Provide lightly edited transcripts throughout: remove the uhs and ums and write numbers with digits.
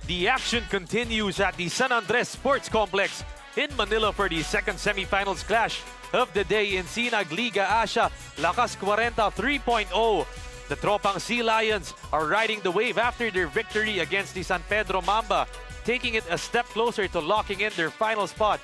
The action continues at the San Andres Sports Complex in Manila for the second semifinals clash of the day in Sinag, Liga, Asya, SKYTRACK 3.0. The Tropang SEALIONS are riding the wave after their victory against the San Pedro Mamba, taking it a step closer to locking in their final spot.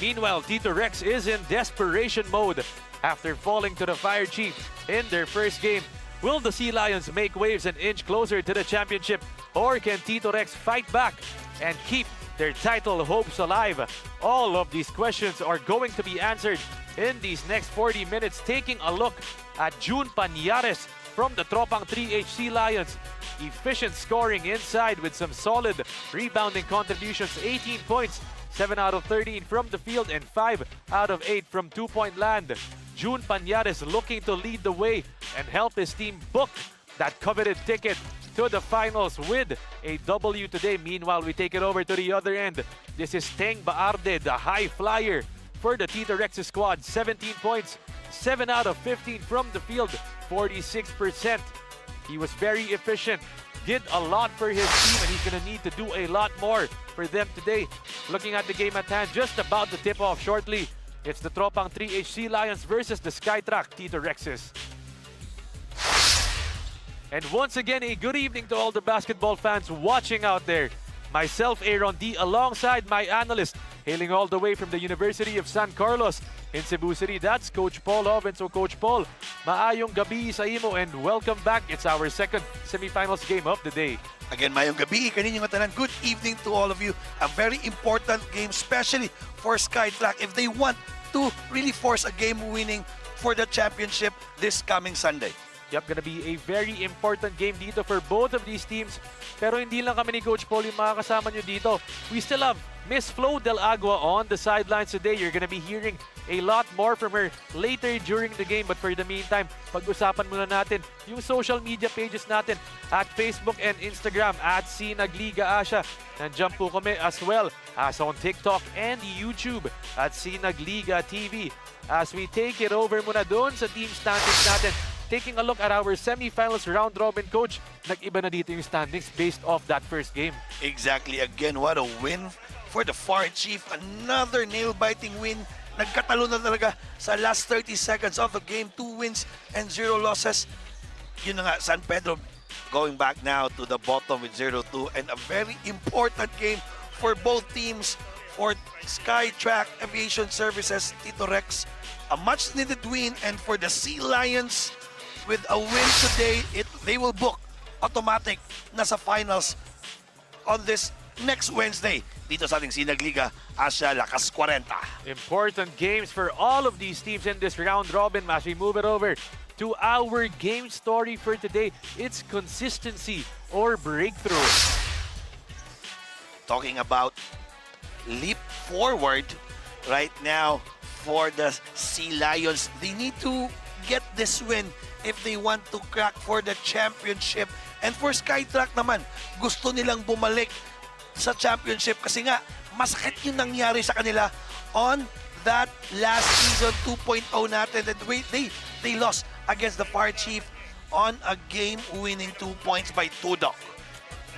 Meanwhile, TITO Rex is in desperation mode after falling to the Fire Chief in their first game. Will the SEALIONS make waves and inch closer to the championship? Or can TITO Rex fight back and keep their title hopes alive? All of these questions are going to be answered in these next 40 minutes, taking a look at June Pañares from the Tropang 3H SEALIONS. Efficient scoring inside with some solid rebounding contributions, 18 points, 7 out of 13 from the field and 5 out of 8 from two-point land. June Pañares looking to lead the way and help his team book that coveted ticket to the finals with a W today. Meanwhile, we take it over to the other end. This is Teng Baarde, the high flyer for the TITO Rex squad. 17 points, 7 out of 15 from the field, 46%. He was very efficient, did a lot for his team, and he's going to need to do a lot more for them today. Looking at the game at hand, just about to tip off shortly. It's the Tropang 3H SEALIONS versus the SKYTRACK TITO Rexes. And once again, a good evening to all the basketball fans watching out there. Myself, Aaron D, alongside my analyst, hailing all the way from the University of San Carlos in Cebu City. That's Coach Paul Oven. So Coach Paul, maayong gabi sa imo and welcome back. It's our second semifinals game of the day. Again, mayong gabi, kaninyong tanan. Good evening to all of you. A very important game, especially for SKYTRACK if they want to really force a game winning for the championship this coming Sunday. Yep, gonna be a very important game dito for both of these teams. Pero hindi lang kami ni Coach Paul yung makakasama nyo dito. We still have Miss Flo Del Agua on the sidelines today. You're gonna be hearing a lot more from her later during the game. But for the meantime, pag-usapan muna natin yung social media pages natin at Facebook and Instagram at Sinag Liga Asya. Nandiyan po kami as well as on TikTok and YouTube at Sinag Liga TV. As we take it over muna doon sa team standings natin. Taking a look at our semifinals round robin, Coach, nag-iba na dito yung standings based off that first game. Exactly. Again, what a win for the Fire Chief. Another nail-biting win. Nagkatalo na talaga sa last 30 seconds of the game. 2 wins and 0 losses. Yun na nga, San Pedro going back now to the bottom with 0-2. And a very important game for both teams. For SKYTRACK Aviation Services, TITO Rex, a much-needed win. And for the SEALIONS, with a win today, they will book automatic na sa finals on this next Wednesday dito sa ating Sinag Liga, Asya, SinagLakasKwarenta. Important games for all of these teams in this round robin. As we move it over to our game story for today, it's consistency or breakthrough. Talking about leap forward right now for the SEALIONS. They need to get this win if they want to crack for the championship. And for SKYTRACK naman, gusto nilang bumalik sa championship kasi nga, masakit yung nangyari sa kanila on that last season 2.0 natin. And they lost against the Fire Chief on a game-winning 2 points by TUDOC.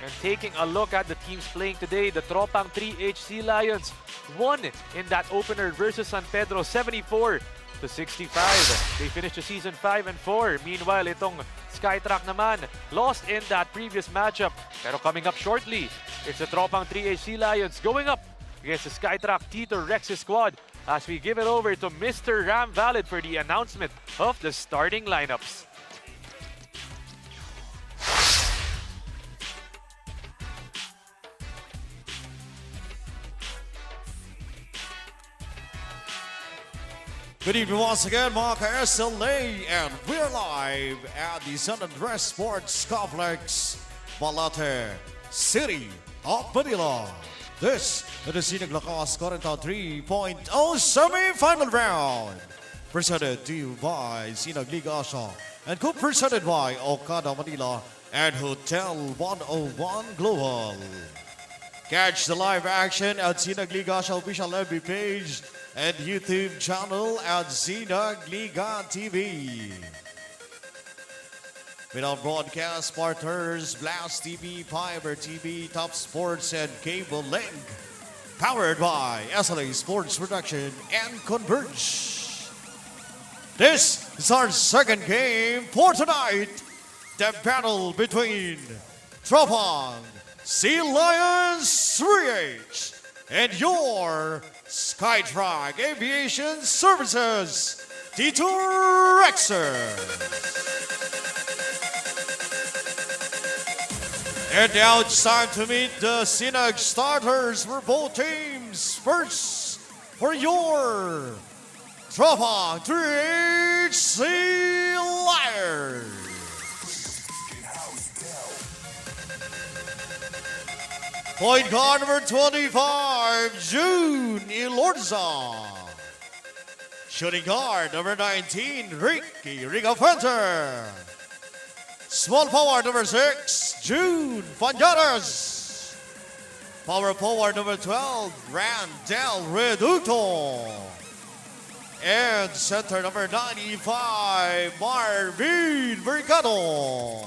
And taking a look at the teams playing today, the Tropang 3H SEALIONS won in that opener versus San Pedro 74-65. They finished the season 5-4. Meanwhile, itong SKYTRACK naman lost in that previous matchup. Pero coming up shortly, it's the Tropang 3H SEALIONS going up against the SKYTRACK TITO Rex's squad as we give it over to Mr. Ram Valid for the announcement of the starting lineups. Good evening once again, mga ka-SLA, and we're live at the San Andres Sports Complex, Malate, City of Manila. This is the SinagLakasKwarenta 3.0 semi-final round, presented to you by Sinag Liga Asya, and co-presented by Okada Manila and Hotel 101 Global. Catch the live action at Sinag Liga Asya official FB page and YouTube channel at Sinag Liga TV. With our broadcast partners, Blast TV, Fiber TV, Top Sports, and Cable Link. Powered by SLA Sports Production and Converge. This is our second game for tonight. The battle between TROPANG, SEALIONS 3H, and your SKYTRACK Aviation Services, TITO Rexer. And now it's time to meet the Sinag starters for both teams. First, for your TROPANG 3H SEALIONS. Point guard number 25, June Ilorza. Shooting guard number 19, Rica Fenter. Small forward number 6, June Panjaras. Power forward number 12, Randall Reducto. And center number 95, Marvin Mercado.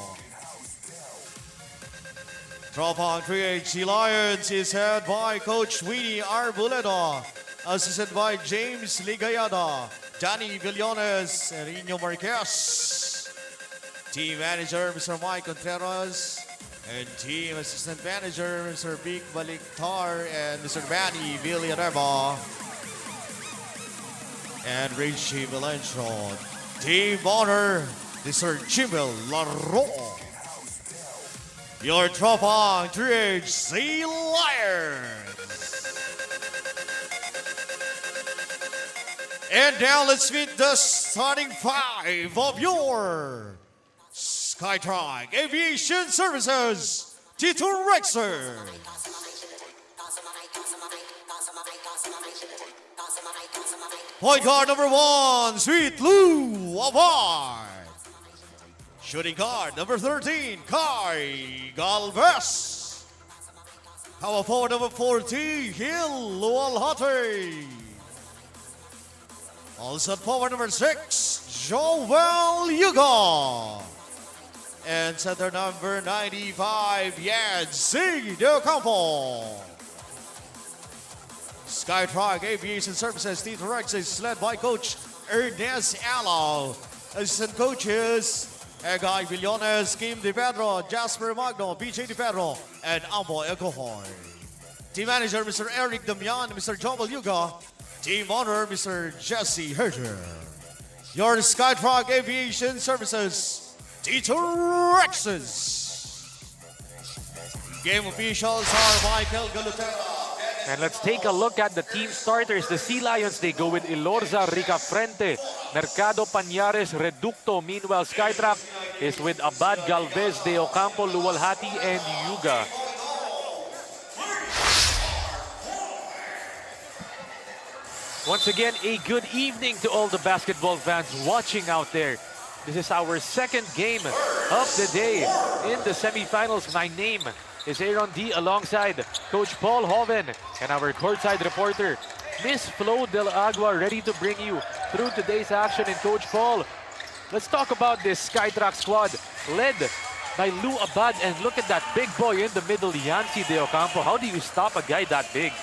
TROPANG 3H SEALIONS is head by Coach Winnie Arbuleda, assisted by James Ligayada, Danny Villones, and Rino Marquez. Team manager, Mr. Mike Contreras, and team assistant manager, Mr. Vic Baliktar and Mr. Manny Villanueva, and Richie Valencio. Team honor, Mr. Jimel Laro. Your TROPANG 3H SEALIONS. And now let's meet the starting five of your SKYTRACK Aviation Services, TITO Rexer. Point guard number 1, Sweet Lou Avar. Shooting guard number 13, Kai Galvez. Power forward number 40, Hill Lualhate. Also forward number 6, Joel Yuga. And center number 95, Yadzi De Campo. SKYTRACK Aviation Services, TITO Rex is led by Coach Ernest Alo. Assistant coaches, Egay Villones, Kim Di Pedro, Jasper Magno, BJ Di Pedro, and Ambo Ecohoy. Team manager, Mr. Eric Damian, Mr. Joel Yuga. Team honor, Mr. Jesse Herger. Your SKYTRACK Aviation Services, TITO Rexes. Game officials are Michael Galutera. And let's take a look at the team starters. The SEALIONS, they go with Ilorza, Rica Frente, Mercado Pañares, Reducto. Meanwhile, SKYTRACK is with Abad Galvez, De Ocampo, Luwalhati, and Yuga. Once again, a good evening to all the basketball fans watching out there. This is our second game of the day in the semifinals. My name is Aaron D alongside Coach Paul Hoven and our courtside reporter, Miss Flo Del Agua, ready to bring you through today's action. And Coach Paul, let's talk about this SKYTRACK squad led by Lou Abad. And look at that big boy in the middle, Yancy De Ocampo. How do you stop a guy that big?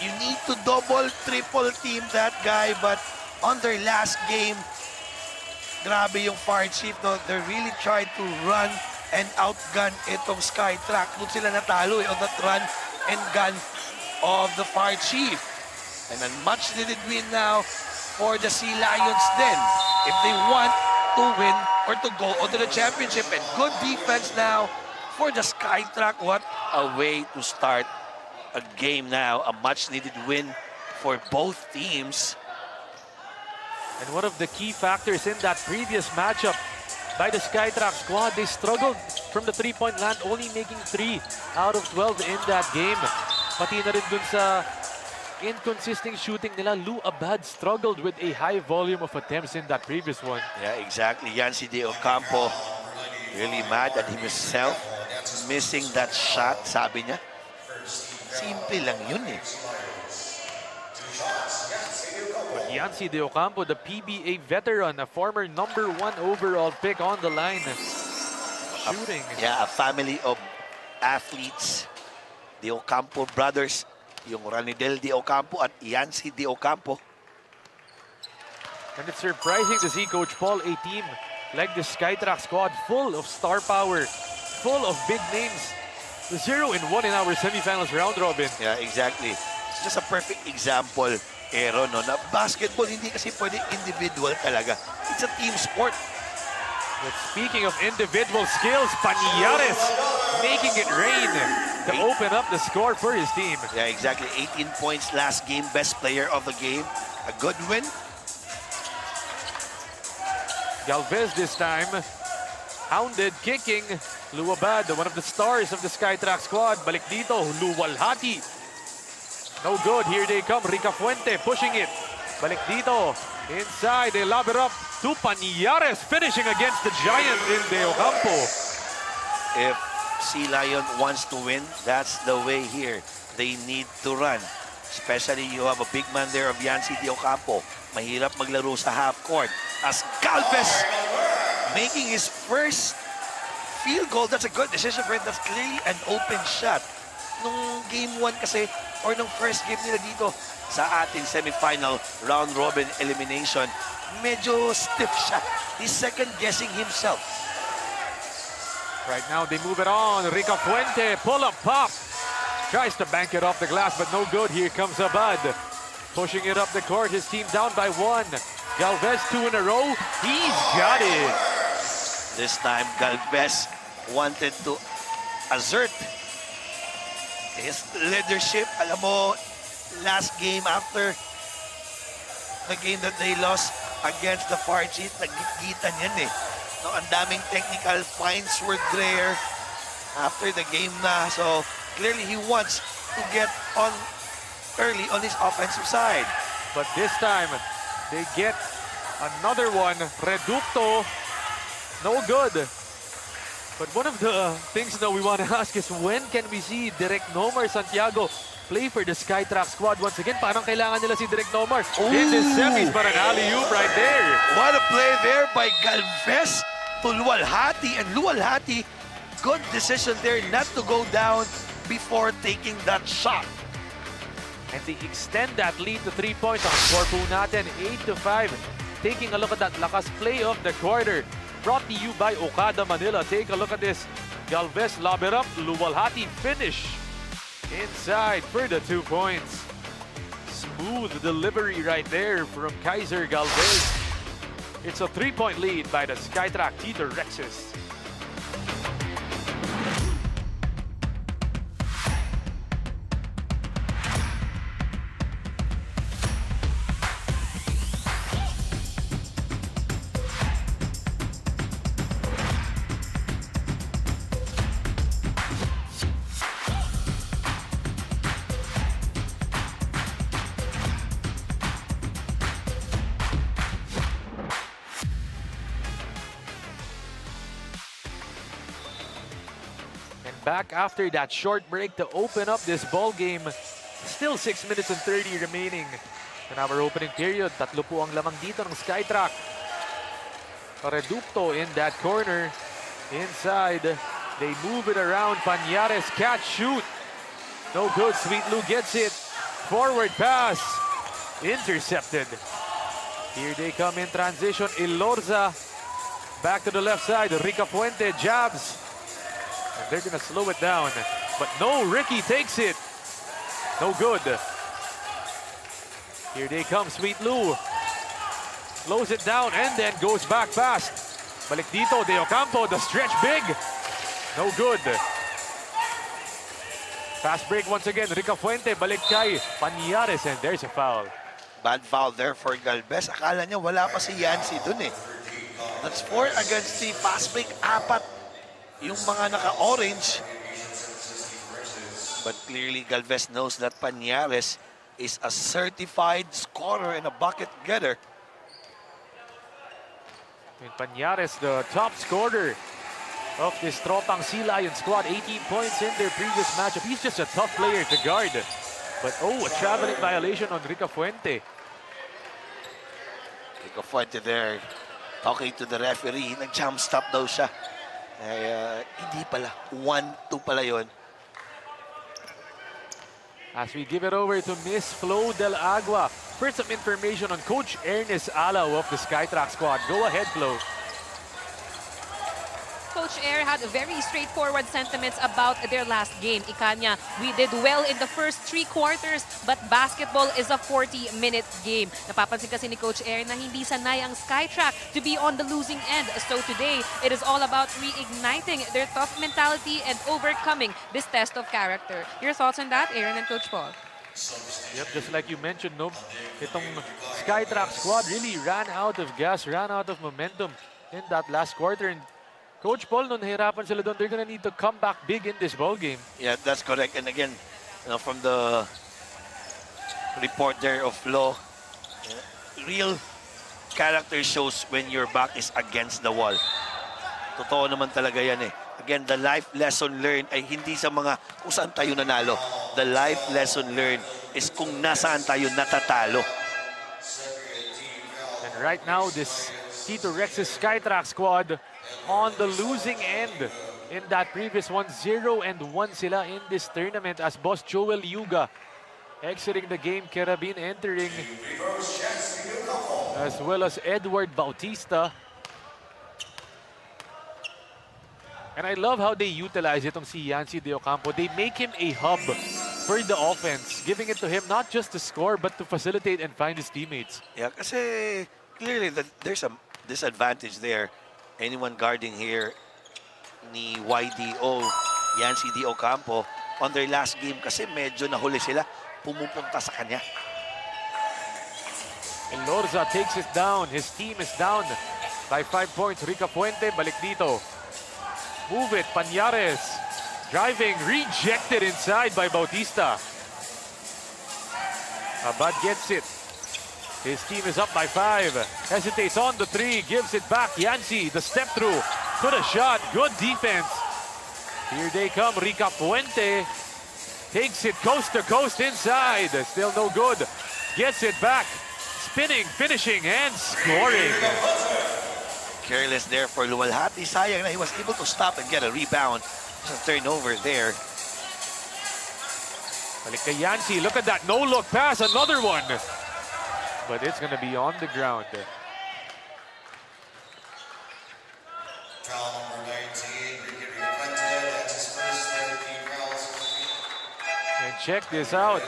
You need to double, triple team that guy, but on their last game, grabe yung fire chief, no? They really tried to run and outgun itong SKYTRACK. Doon sila natalo on that run and gun of the Fire Chief. And a much-needed win now for the Sea Lions then, if they want to win or to go on to the championship. And good defense now for the SKYTRACK. What a way to start a game now. A much-needed win for both teams. And one of the key factors in that previous matchup by the SKYTRACK squad, they struggled from the three-point land, only making 3 out of 12 in that game. Pati na rin dun sa inconsistent shooting nila, Lou Abad struggled with a high volume of attempts in that previous one. Yeah, exactly. Yancy De Ocampo really mad at himself, missing that shot, sabi niya. Simple lang yun eh. Yancy De Ocampo, the PBA veteran, a former #1 overall pick on the line. Shooting. Yeah, a family of athletes. De Ocampo brothers, yung Ranidel De Ocampo at Yancy De Ocampo. And it's surprising to see Coach Paul, a team like the SKYTRACK squad, full of star power, full of big names. 0-1 in our semifinals round robin. Yeah, exactly. Just a perfect example, Aaron, no, na basketball hindi kasi pwede individual talaga. It's a team sport. But speaking of individual skills, Panillares making it rain to open up the score for his team. Yeah, exactly. 18 points last game, best player of the game. A good win. Galvez this time, hounded, kicking. Luabad, one of the stars of the SKYTRACK squad. Balik dito, Luwalhati. No good, here they come. Rica Fuente pushing it. Balik dito, inside, they lob it up to Panillares, finishing against the giant in De Ocampo. If Sea Lion wants to win, that's the way here. They need to run. Especially you have a big man there of Yancy De Ocampo. Mahirap maglaro sa half court. As Galvez making his first field goal, that's a good decision for him. That's clearly an open shot. Nung game 1 kasi, or nung first game nila dito sa ating semifinal round robin elimination, medyo stiff siya. He's second-guessing himself. Right now, they move it on. Rica Fuente, pull-up pop. Tries to bank it off the glass, but no good. Here comes Abad. Pushing it up the court. His team down by 1. Galvez, 2 in a row. He's got it. This time, Galvez wanted to assert his leadership. Alam mo, last game after the game that they lost against the Fire Chief, naggigitan yan eh. No, ang daming technical fines were there after the game na. So, clearly he wants to get on early on his offensive side. But this time, they get another one. Reducto, no good. But one of the things that we want to ask is, when can we see Direk Nomar Santiago play for the SKYTRACK squad once again? Parang kailangan nila si Direk Nomar in the semis, but an alley-oop right there. What a play there by Galvez to Luwalhati. And Luwalhati, good decision there not to go down before taking that shot. And they extend that lead to 3 points. Ang score po natin, 8-5. Taking a look at that lakas play of the quarter. Brought to you by Okada Manila. Take a look at this. Galvez lob it up. Luwalhati finish inside for the 2 points. Smooth delivery right there from Kaiser Galvez. It's a 3-point lead by the SKYTRACK TITO Rexes. Back after that short break to open up this ball game. Still 6 minutes and 30 remaining in our opening period. 3 po ang lamang dito ng SKYTRACK. Reducto in that corner. Inside, they move it around. Panillares, catch, shoot. No good. Sweet Lou gets it. Forward pass. Intercepted. Here they come in transition. Ilorza. Back to the left side. Rica Fuente jabs. And they're gonna slow it down. But no, Ricky takes it. No good. Here they come, Sweet Lou. Slows it down and then goes back fast. Balik dito, De Ocampo, the stretch big. No good. Fast break once again, Rica Fuente, balik kay Pañares, and there's a foul. Bad foul there for Galvez. Akala niya wala pa si Yancy dun eh. That's 4 against the fast break. 4 yung mga naka-orange. But clearly Galvez knows that Pañares is a certified scorer and a bucket getter. And Pañares, the top scorer of this Tropang SEALIONS squad, 18 points in their previous matchup. He's just a tough player to guard. But oh, a traveling violation on Rica Fuente. Rica Fuente there talking to the referee. Nag-jump stop daw siya. Ay, hindi pala. 1-2 pala yun. As we give it over to Miss Flo Del Agua for some information on Coach Ernest Alaw of the SKYTRACK squad. Go ahead, Flo. Coach Air had very straightforward sentiments about their last game. Ikanya, we did well in the first 3 quarters, but basketball is a 40-minute game. Napapansin kasi ni Coach Air na hindi sanay ang SKYTRACK to be on the losing end. So today, it is all about reigniting their tough mentality and overcoming this test of character. Your thoughts on that, Aaron and Coach Paul? Yep, just like you mentioned, no, itong SKYTRACK squad really ran out of gas, ran out of momentum in that last quarter. And Coach Paul, nung nahirapan sila doon, they're gonna need to come back big in this ball game. Yeah, that's correct. And again, from the report there of Flo, real character shows when your back is against the wall. Totoo naman talaga yan eh. Again, the life lesson learned ay hindi sa mga kung saan tayo nanalo. The life lesson learned is kung nasaan tayo natatalo. And right now, this Tito Rex's SKYTRACK squad on the losing end. In that previous one, 0-1 sila in this tournament as Boss Joel Yuga exiting the game, Carabin entering, as well as Edward Bautista. And I love how they utilize itong si Yancy De Ocampo. They make him a hub for the offense, giving it to him not just to score but to facilitate and find his teammates. Yeah, kasi clearly there's a disadvantage there. Anyone guarding here ni YDO, Yancy De Ocampo, on their last game kasi medyo nahuli sila, pumupunta sa kanya. And Lorza takes it down. His team is down by 5 points. Rica Fuente, balik dito. Move it, Pañares. Driving, rejected inside by Bautista. Abad gets it. His team is up by 5. Hesitates on the 3, gives it back. Yancy, the step through. Put a shot, good defense. Here they come, Rica Fuente. Takes it coast to coast inside. Still no good. Gets it back. Spinning, finishing, and scoring. Careless there for Luwalhati. Sayang na he was able to stop and get a rebound. Just a turnover there. Balik kay Yancy, look at that no-look pass, another one. But it's gonna be on the ground. Foul number 19, Ricky Fuente, that's his first 13 fouls. And check this out.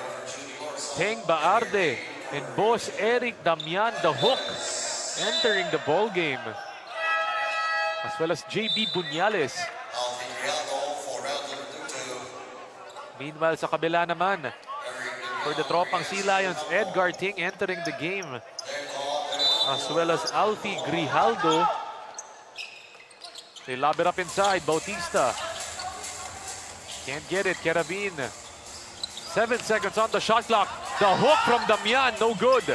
Teng Baarde and Boss Eric Damian, the hook, entering the ball game. As well as JB Buñales. Meanwhile, sa kabila naman, for the Tropang SEALIONS, Edgar Ting entering the game. As well as Alfie Grijaldo. They lob it up inside, Bautista. Can't get it, Carabin. 7 seconds on the shot clock. The hook from Damian, no good.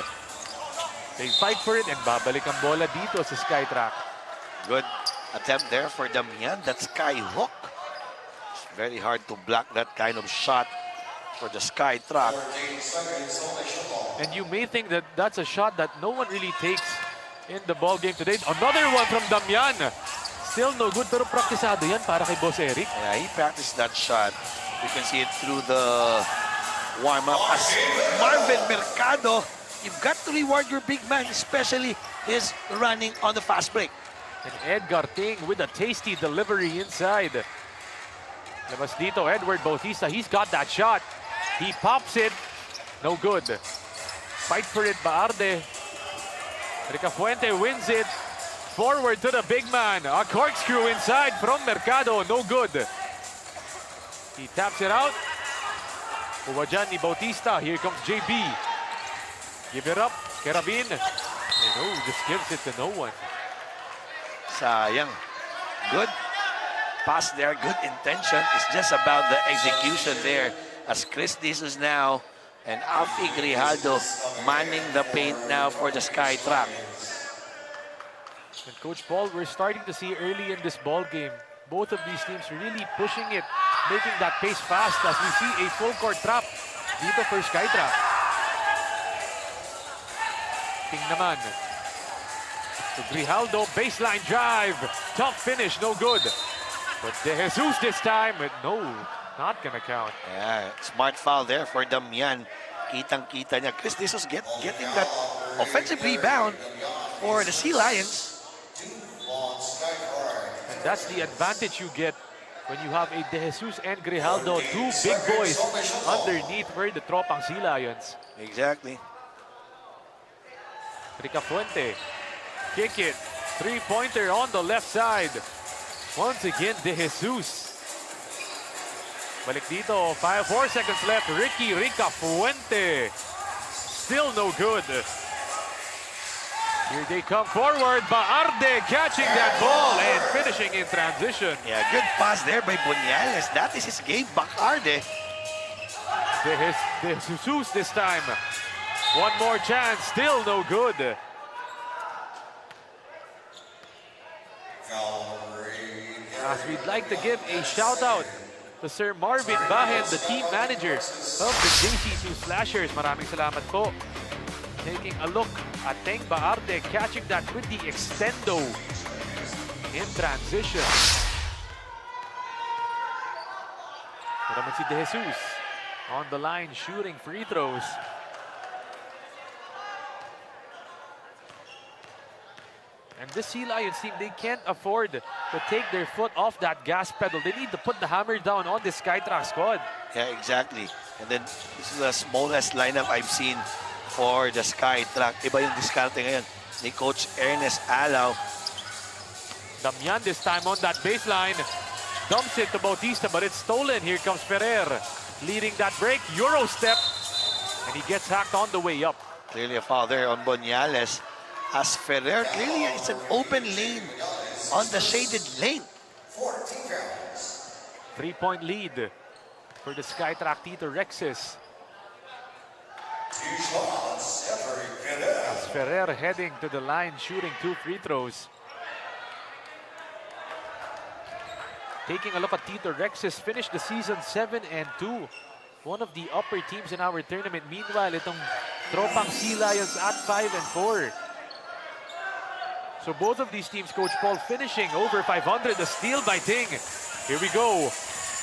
They fight for it and babalik ang bola dito sa SKYTRACK. Good attempt there for Damian. That sky hook. It's very hard to block that kind of shot for the SKYTRACK. And you may think that that's a shot that no one really takes in the ball game today. Another one from Damian. Still no good, pero praktisado yan para kay Boss Eric. Yeah, he practiced that shot. You can see it through the warm-up. As Marvin Mercado, you've got to reward your big man, especially his running on the fast break. And Edgar Ting with a tasty delivery inside. Labas dito, Edward Bautista, he's got that shot. He pops it. No good. Fight for it, Baarde. Ricafuente wins it. Forward to the big man. A corkscrew inside from Mercado. No good. He taps it out. Uwajan ni Bautista. Here comes JB. Give it up. Carabin. And oh, just gives it to no one. Sayang. Good pass there. Good intention. It's just about the execution there. As Chris Jesus now and Alfie Grijaldo manning the paint now for the SkyTrack. And Coach Paul, we're starting to see early in this ball game, both of these teams really pushing it, making that pace fast as we see a full court trap dito for SkyTrack. King naman. To Grijaldo, baseline drive. Tough finish, no good. But De Jesus this time, no, not gonna count. Yeah, smart foul there for Damian. Kitang-kita niya. Chris Jesus getting that offensive rebound for the Sea Lions. And that's the advantage you get when you have a De Jesus and Grijaldo, two big boys underneath for the Tropang Sea Lions. Exactly. Ricafuente, kick it, three-pointer on the left side. Once again, De Jesus. Balik dito, 4 seconds left. Ricky Ricafuente. Still no good. Here they come forward. Baarde catching that ball and finishing in transition. Yeah, good pass there by Boniales. That is his game, Bacarde. De Jesus this time. One more chance, still no good. As we'd like to give a shout out to Sir Marvin Bahen, the team manager of the JC2 Slashers. Maraming salamat po. Taking a look at Teng Baarde, catching that with the extendo in transition. Ito naman si De Jesus on the line shooting free throws. And this Sea Lions team, they can't afford to take their foot off that gas pedal. They need to put the hammer down on this SkyTrack squad. Yeah, exactly. And then, this is the smallest lineup I've seen for the SkyTrack. Iba yung diskarte ngayon ni Coach Ernest Alao. Damian this time on that baseline. Dumps it to Bautista, but it's stolen. Here comes Ferrer, leading that break. Euro step, and he gets hacked on the way up. Clearly a foul there on Boniales. As Ferrer, clearly it's an open lane on the shaded lane. 3-point lead for the SkyTrack Tito Rexes. As Ferrer heading to the line, shooting 2 free throws. Taking a look at Tito Rexes, finished the season 7-2. One of the upper teams in our tournament. Meanwhile, itong Tropang Sea Lions at 5-4. So both of these teams, Coach Paul, finishing over 500. The steal by Ting. Here we go.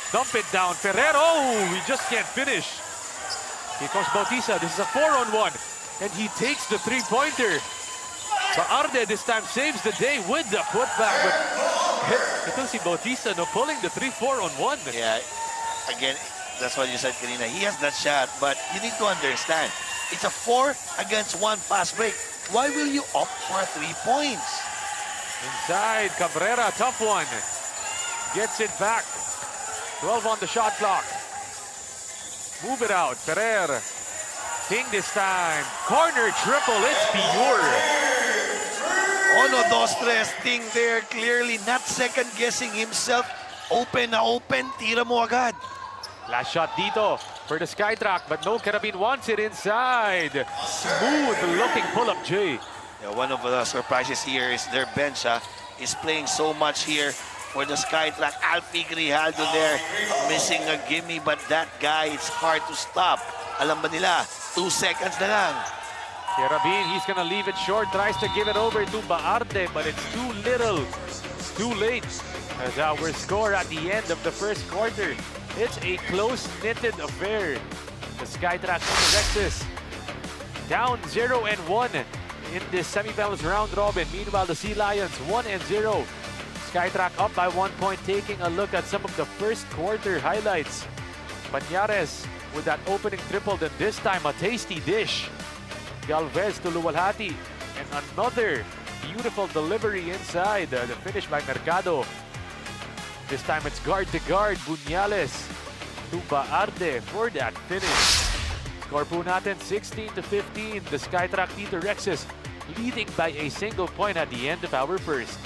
Dump it down. Ferrer, oh, we just can't finish. Here comes Bautista. This is a 4-on-1. And he takes the three-pointer. Baarde this time saves the day with the putback. But ito si Bautista, no, pulling the 3-4-on-1. Yeah, again, that's what you said, Karina. He has that shot, but you need to understand, it's a 4-against-1 fast break. Why will you opt for 3 points? Inside, Cabrera, tough one. Gets it back. 12 on the shot clock. Move it out, Ferrer. Ting this time. Corner triple, it's pure. 1, 2, 3, Ting there. Clearly not second-guessing himself. Open na open, tira mo agad. Last shot dito for the SkyTrack, but no, Carabin wants it inside. Smooth-looking pull-up, Jay. Yeah, one of the surprises here is their bench is playing so much here for the SkyTrack. Alfie Grijaldo there, missing a gimme, but that guy, it's hard to stop. Alam ba nila, 2 seconds na lang. Carabin, he's gonna leave it short, tries to give it over to Baarde, but it's too little, too late. As our score at the end of the first quarter. It's a close-knitted affair. The SkyTrack Rexes down 0-1 in this semifinals round robin. Meanwhile, the Sea Lions 1-0. SkyTrack up by 1 point. Taking a look at some of the first quarter highlights. Pañares with that opening triple, then this time a tasty dish. Galvez to Luwalhati, and another beautiful delivery inside. The finish by Mercado. This time it's guard to guard. Buñales to Baarte for that finish. Score po natin 16-15. The SKYTRACK TITO Rexes leading by a single point at the end of our first.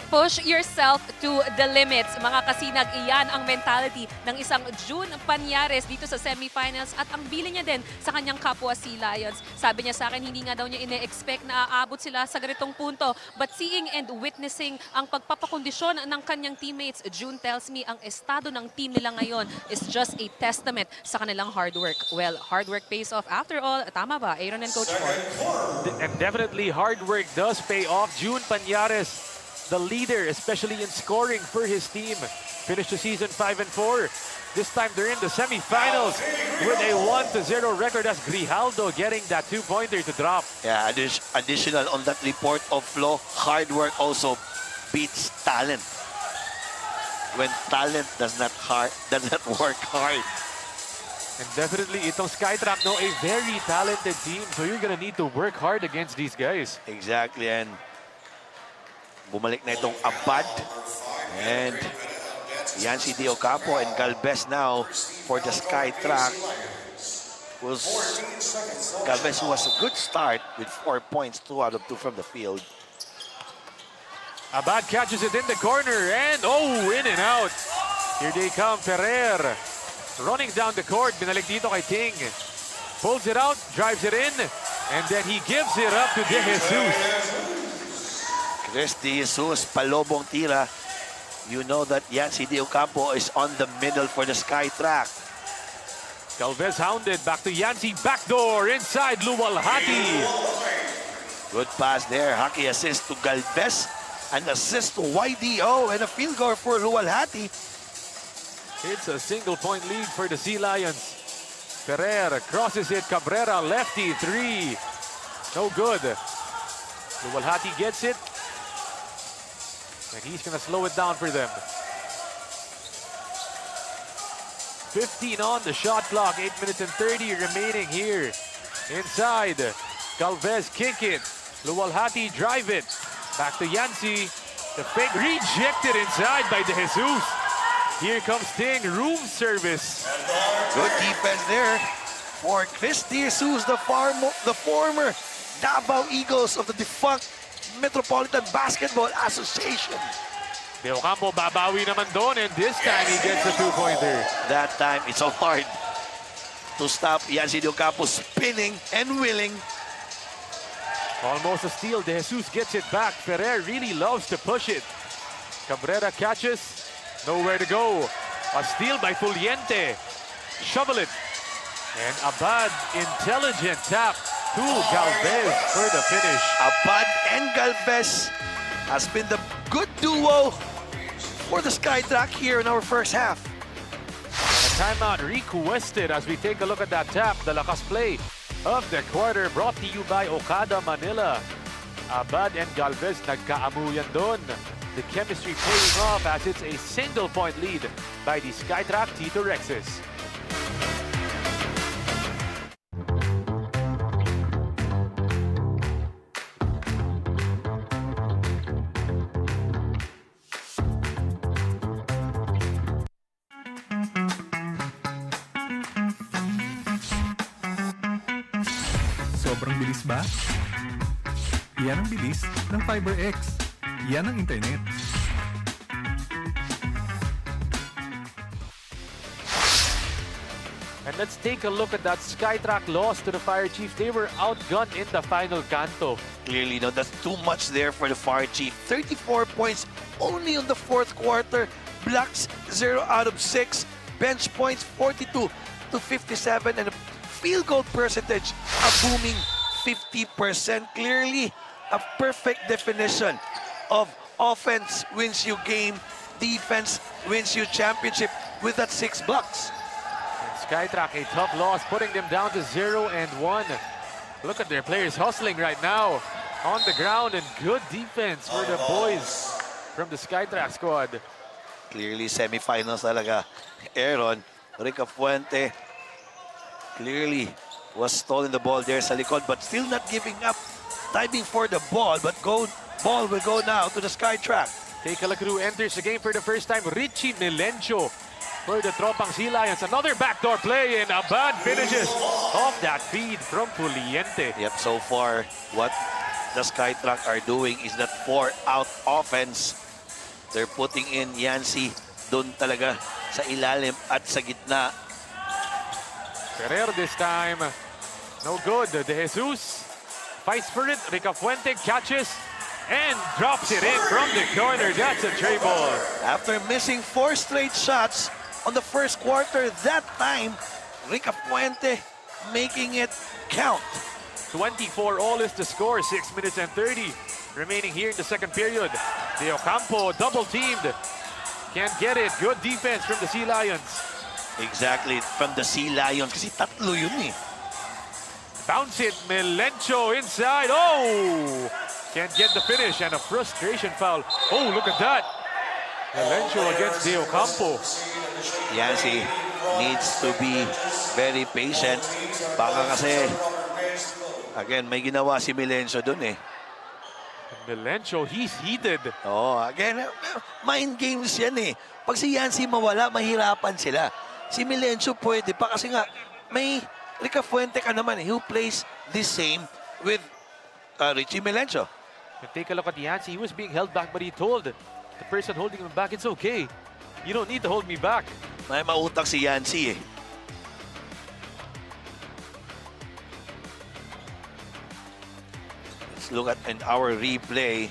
Push yourself to the limits. Mga kasinag, iyan ang mentality ng isang June Panyares dito sa semifinals at ang bili niya din sa kanyang kapwa SEALIONS. Sabi niya sa akin, hindi nga daw niya ine-expect na aabot sila sa ganitong punto. But seeing and witnessing ang pagpapakondisyon ng kanyang teammates, June tells me ang estado ng team nila ngayon is just a testament sa kanilang hard work. Well, hard work pays off after all. Tama ba, Aaron and Coach Paul? And definitely hard work does pay off. June Panyares, the leader, especially in scoring for his team. Finished the season 5-4. This time they're in the semifinals with a 1-0 record as Grijaldo getting that two-pointer to drop. Yeah, additional on that report of Flo, hard work also beats talent. When talent does not work hard. And definitely itong SKYTRACK, no, a very talented team. So you're gonna need to work hard against these guys. Exactly, and bumalik na itong Abad and Yancy De Ocampo and Galvez now for the SKYTRACK. Galvez who has a good start with 4 points, 2 out of 2 from the field. Abad catches it in the corner and in and out. Here they come, Ferrer. Running down the court, binalik dito kay Ting. Pulls it out, drives it in, and then he gives it up to De Jesus. Chris De Jesus, palobong tira. You know that Yancy De Ocampo is on the middle for the SKYTRACK. Galvez hounded, back to Yancy, backdoor, inside Luwalhati. Good pass there, hockey assist to Galvez, an assist to YDO, and a field goal for Luwalhati. It's a single-point lead for the SEALIONS. Ferrer crosses it, Cabrera, lefty, 3. No good. Luwalhati gets it. And he's going to slow it down for them. 15 on the shot clock. 8 minutes and 30 remaining here. Inside. Galvez kick it. Luwalhati drive it. Back to Yancy. The fake rejected inside by De Jesus. Here comes Ting. Room service. Good defense there for Chris De Jesus, the former Davao Eagles of the defunct Metropolitan Basketball Association. De Ocampo babawi naman doon, and this time he gets a two-pointer. That time, it's so hard to stop Yancy De Ocampo spinning and willing. Almost a steal. De Jesus gets it back. Ferrer really loves to push it. Cabrera catches. Nowhere to go. A steal by Fuliente. Shovel it. And Abad, intelligent tap to Galvez for the finish. Abad and Galvez has been the good duo for the SKYTRACK here in our first half. And a timeout requested as we take a look at that tap. The lakas play of the quarter brought to you by Okada Manila. Abad and Galvez nagkaamuyan doon. The chemistry paying off as it's a single-point lead by the SKYTRACK TITO Rexes. Sobrang bilis ba? Yan ang bilis ng FiberX. Yan ang internet. And let's take a look at that SKYTRACK loss to the Fire Chief. They were outgunned in the final canto. Clearly, no, that's too much there for the Fire Chief. 34 points only on the fourth quarter. Blocks 0 out of 6. Bench points 42 to 57. And a field goal percentage, a booming 50%. Clearly, a perfect definition of offense wins you game, defense wins you championship with that 6 blocks. SkyTrack, a tough loss, putting them down to 0-1. Look at their players hustling right now on the ground, and good defense for the boys from the SkyTrack squad. Clearly semifinals talaga. Aaron, Rica Fuente clearly was stolen the ball there sa likod, but still not giving up. Diving for the ball, but ball will go now to the SkyTrack. Take a look at who enters the game for the first time. Richie Milencio for the Tropang SEALIONS. Another backdoor play, and Abad finishes off that feed from Puliente. Yep, so far, what the SkyTrack are doing is that 4-out offense. They're putting in Yancy doon talaga sa ilalim at sa gitna. Ferrer this time, no good. De Jesus fights for it. Rica Fuente catches and drops it in from the corner. That's a tray ball. After missing 4 straight shots on the first quarter, that time, Rica Fuente making it count. 24 all is the score. 6 minutes and 30 remaining here in the second period. De Ocampo double teamed. Can't get it. Good defense from the SEALIONS. Exactly, from the SEALIONS kasi tatlo yun eh. Bounce it, Milencio inside. Oh! Can't get the finish, and a frustration foul. Oh, look at that. Milencio against De Ocampo. Yancy needs to be very patient. Baka kasi, again, may ginawa si Milencio dun eh. Milencio, he's heated. Oh, again, mind games yan eh. Pag si Yancy mawala, mahirapan sila. Si Milencio pwede pa kasi nga, may Rica Fuente ka naman eh, who plays the same with Richie Milencio. And take a look at Yancy. He was being held back, but he told the person holding him back, it's okay. You don't need to hold me back. May mautak si Yancy eh. Let's look at in our replay.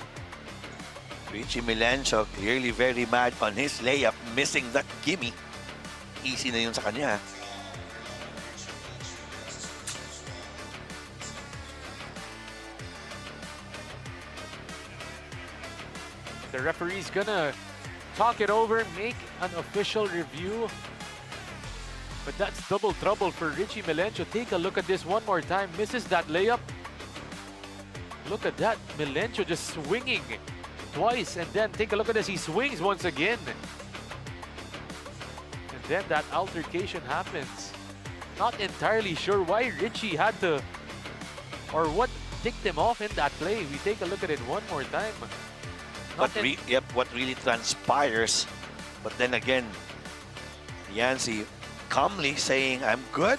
Richie Milencio clearly very mad on his layup, missing that gimme. Easy na yun sa kanya. The referee's gonna talk it over, make an official review. But that's double trouble for Richie Milencio. Take a look at this one more time. Misses that layup. Look at that. Milencio just swinging twice. And then take a look at this. He swings once again. And then that altercation happens. Not entirely sure why Richie had to, or what ticked him off in that play. We take a look at it one more time. What really transpires. But then again, Yancy calmly saying, I'm good.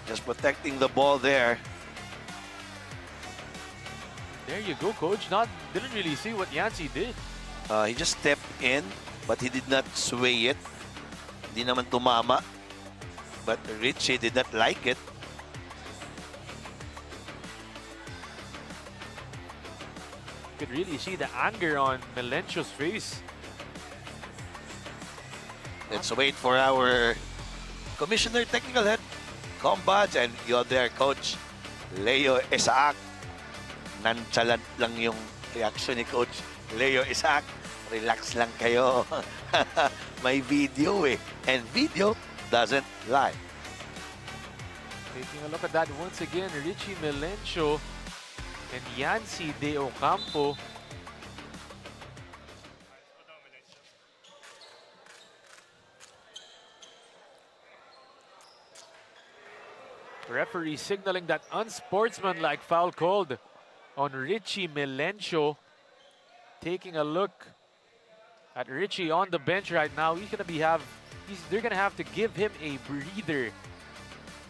Just protecting the ball there. There you go, coach. Didn't really see what Yancy did. He just stepped in, but he did not sway it. Hindi naman tumama. But Richie did not like it. You could really see the anger on Milencio's face. Let's wait for our Commissioner Technical Head, Combats, and you're there, Coach Leo Isaac. Nonchalant lang yung reaction ni Coach Leo Isaac. Relax lang kayo. May video eh. And video doesn't lie. Taking a look at that once again, Richie Milencio and Yancy De Ocampo. Referee signaling that unsportsmanlike foul called on Richie Milencio. Taking a look at Richie on the bench right now. They're gonna have to give him a breather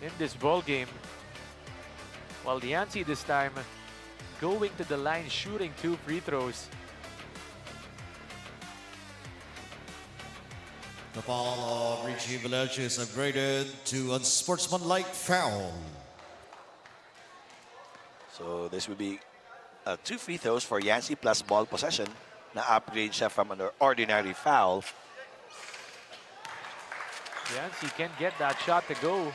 in this ball game. While Yancy this time going to the line, shooting 2 free throws. The foul of Richie Milencio is upgraded to unsportsmanlike foul. So this would be 2 free throws for Yancy plus ball possession. Na-upgrade siya from an ordinary foul. Yancy can get that shot to go.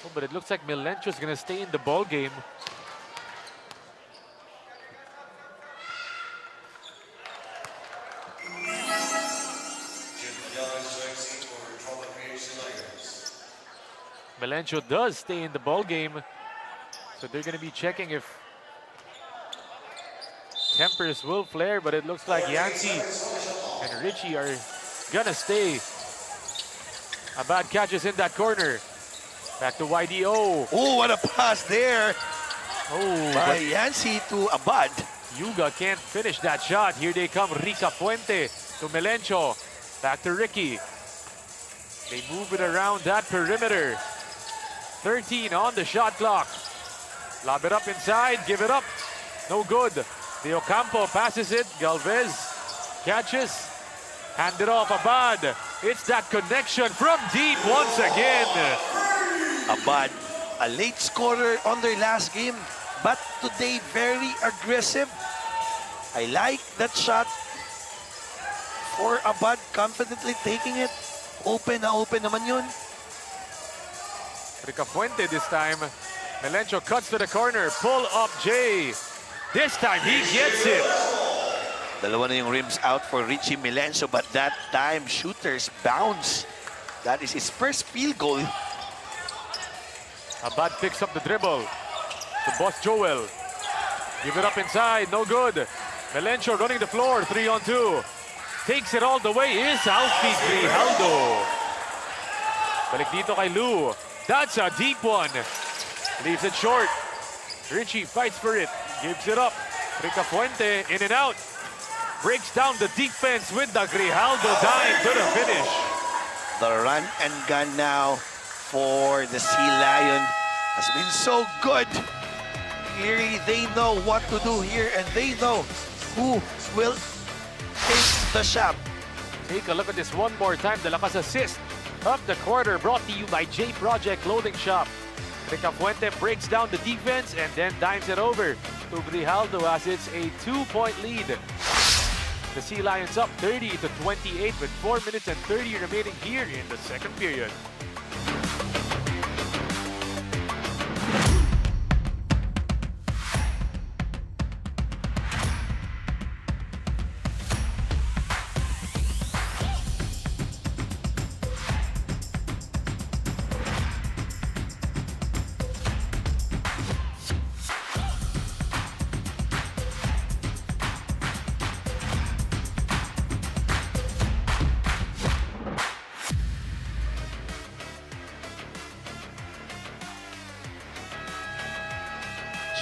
Oh, but it looks like Milencio's gonna stay in the ball game. Melencio does stay in the ball game. So they're going to be checking if tempers will flare, but it looks like Yancy and Richie are going to stay. Abad catches in that corner. Back to YDO. Oh, what a pass there Oh, by but Yancy to Abad. Yuga can't finish that shot. Here they come. Rica Fuente to Melencio. Back to Ricky. They move it around that perimeter. 13 on the shot clock. Lob it up inside. Give it up. No good. De Ocampo passes it. Galvez catches. Hand it off. Abad. It's that connection from deep once again. Abad, a late scorer on their last game, but today very aggressive. I like that shot for Abad, confidently taking it. Open na open naman yun. Rica Fuente this time. Melencio cuts to the corner. Pull up Jay. This time he gets it. Dalawa na yung rims out for Richie Melencio, but that time shooters bounce. That is his first field goal. Abad picks up the dribble to Boss Joel. Give it up inside, no good. Melencio running the floor, 3-on-2. Takes it all the way, is Alfie Grijaldo. Balik dito kay Lou. That's a deep one. Leaves it short. Richie fights for it, gives it up. Rica Fuente in and out. Breaks down the defense with the Grijaldo dime to the finish. The run and gun now for the Sea Lion has been so good. Clearly, they know what to do here, and they know who will take the shot. Take a look at this one more time. The lakas assist of the quarter brought to you by J Project Clothing Shop. Rica Fuente breaks down the defense and then dimes it over to Grijaldo as it's a 2-point lead. The Sea Lions up 30-28 with 4 minutes and 30 remaining here in the second period.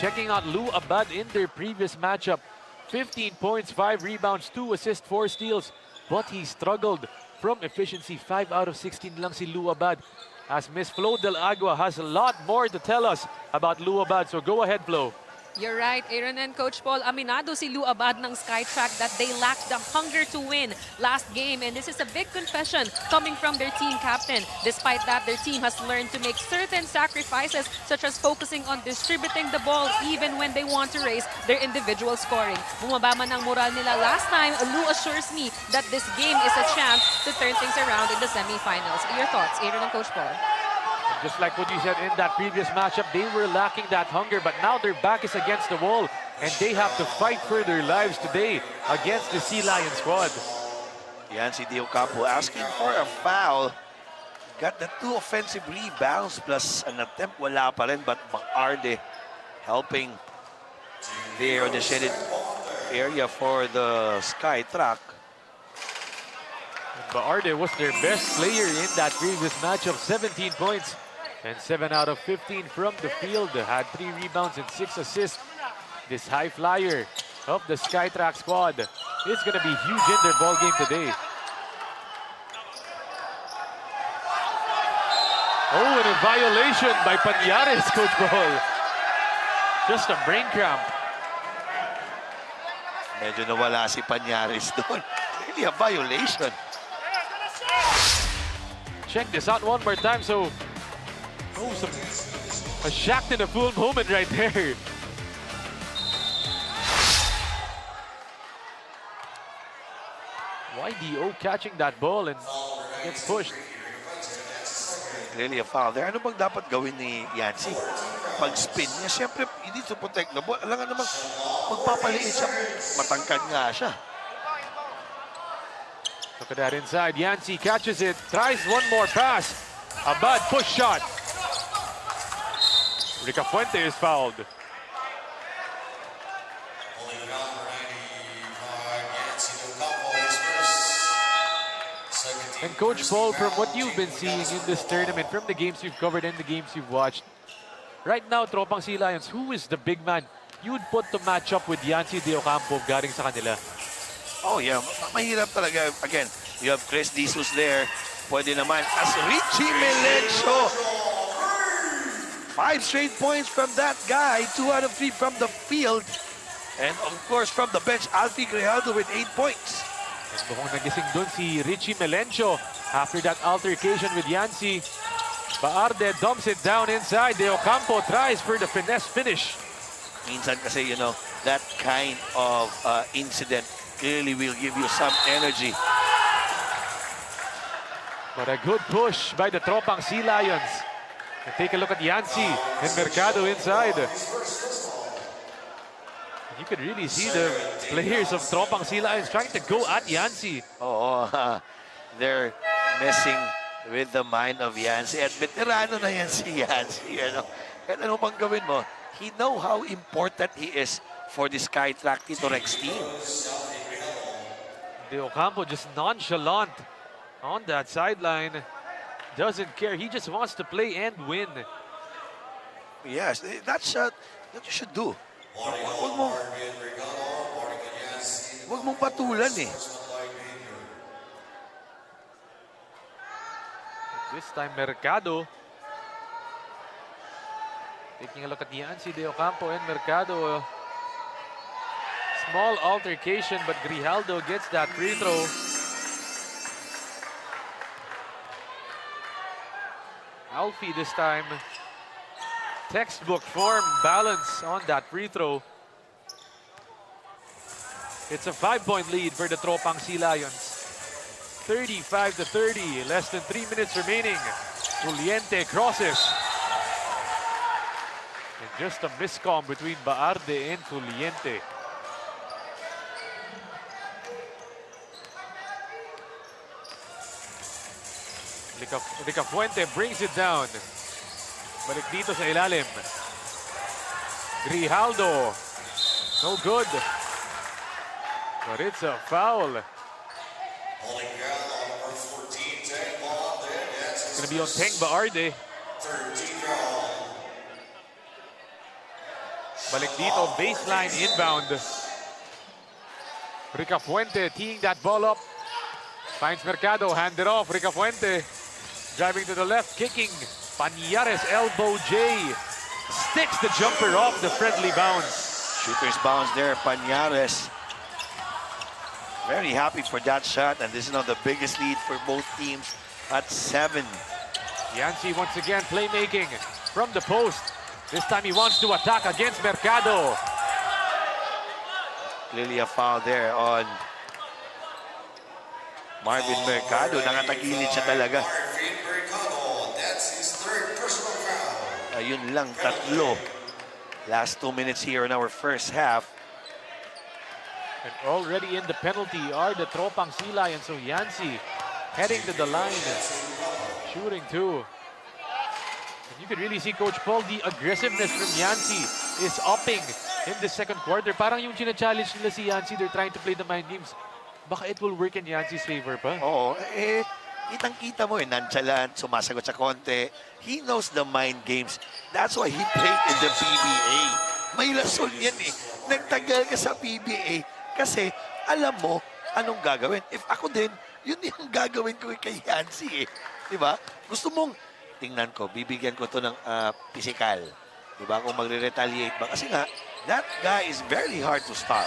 Checking out Lou Abad in their previous matchup. 15 points, 5 rebounds, 2 assists, 4 steals. But he struggled from efficiency. 5 out of 16 lang si Lou Abad. As Miss Flo Del Agua has a lot more to tell us about Lou Abad. So go ahead, Flo. You're right, Aaron and Coach Paul. Aminado si Lou Abad ng SkyTrack that they lacked the hunger to win last game. And this is a big confession coming from their team captain. Despite that, their team has learned to make certain sacrifices, such as focusing on distributing the ball even when they want to raise their individual scoring. Bumaba man ang moral nila last time, Lou assures me that this game is a chance to turn things around in the semifinals. Your thoughts, Aaron and Coach Paul? Just like what you said in that previous matchup, they were lacking that hunger, but now their back is against the wall and they have to fight for their lives today against the Sea Lion squad. Yancy De Ocampo asking for a foul. Got the 2 offensive rebounds plus an attempt. Wala pa rin, but Bacarde helping there on the shaded area for the SkyTrack. Bacarde was their best player in that previous matchup. 17 points and 7 out of 15 from the field. Had 3 rebounds and 6 assists. This high flyer of the SkyTrack squad is going to be huge in their ball game today. Oh, and a violation by Pañares, Coach Paul. Just a brain cramp. Medyo nawala si Pañares doon. Really a violation. Check this out one more time. So, a shocked and a full moment right there. YDO catching that ball and gets pushed. Really a foul there. Ano bang dapat gawin ni Yancy? Pag-spin niya, siyempre, he needs to protect the ball. Alam nga naman, magpapaliit siya. Matangkad nga siya. Look at that inside. Yancy catches it, tries one more pass. A bad push shot. Rica Fuente is fouled. And Coach Paul, from what you've been seeing in this tournament, from the games you've covered and the games you've watched, right now, Tropang SEALIONS, who is the big man you would put to match up with Yancy De Ocampo galing sa kanila? Oh yeah, mahirap talaga. Again, you have Chris Jesus there. Pwede naman as Richie Melencio. 5 straight points from that guy. 2 out of 3 from the field. And of course, from the bench, Alfie Grijaldo with 8 points. And mukhang nagising dun si Richie Melencio after that altercation with Yancy. Baarde dumps it down inside. De Ocampo tries for the finesse finish. Minsan kasi, you know, that kind of incident clearly will give you some energy. But a good push by the Tropang SEALIONS. And take a look at Yancy and Mercado inside. You could really see the players of Tropang SEALIONS trying to go at Yancy. Oh, they're messing with the mind of Yancy. At veterano na yan si Yancy. Ano? Kahit ano pang gawin mo, he know how important he is for the SKYTRACK TITO team. De Ocampo just nonchalant on that sideline. Doesn't care. He just wants to play and win. Yes, that's what you should do. Huwag mong patulan eh. This time, Mercado. Taking a look at Yancy De Ocampo and Mercado. Small altercation, but Grijaldo gets that free throw. Alfie this time. Textbook form balance on that free throw. It's a 5-point lead for the Tropang SEALIONS. 35-30, less than 3 minutes remaining. Puliente crosses. And just a miscom between Baarde and Puliente. Rica Fuente brings it down. Balik dito sa ilalim. Grijaldo. No good. But it's a foul. It's going to be on Teng Baarde. Balik dito, baseline inbound. Rica Fuente teeing that ball up. Finds Mercado, hand it off. Rica Fuente driving to the left, kicking. Pañares elbow J. Sticks the jumper off the friendly bounce. Shooter's bounce there, Pañares. Very happy for that shot, and this is now the biggest lead for both teams at 7. Yancy once again playmaking from the post. This time he wants to attack against Mercado. Clearly a foul there on Marvin Mercado. Nakatagilid siya talaga. Ayun lang, tatlo. Last 2 minutes here in our first half. And already in the penalty are the Tropang SEALIONS. So Yancy heading to the line, shooting too. And you can really see Coach Paul, the aggressiveness from Yancy is upping in the second quarter. Parang yung china-challenge nila si Yancy, they're trying to play the mind games. Baka it will work in Yancy's favor pa. Oo, kitang-kita mo nonchalant, sumasagot sa konti. He knows the mind games. That's why he played in the PBA. May lason yan eh. Nagtagal ka sa PBA kasi alam mo anong gagawin. If ako din, yun yung gagawin ko kay Yancy eh. Diba? Gusto mong, tingnan ko, bibigyan ko to ng physical. Diba? Kung magre-retaliate ba. Kasi nga, that guy is very hard to stop.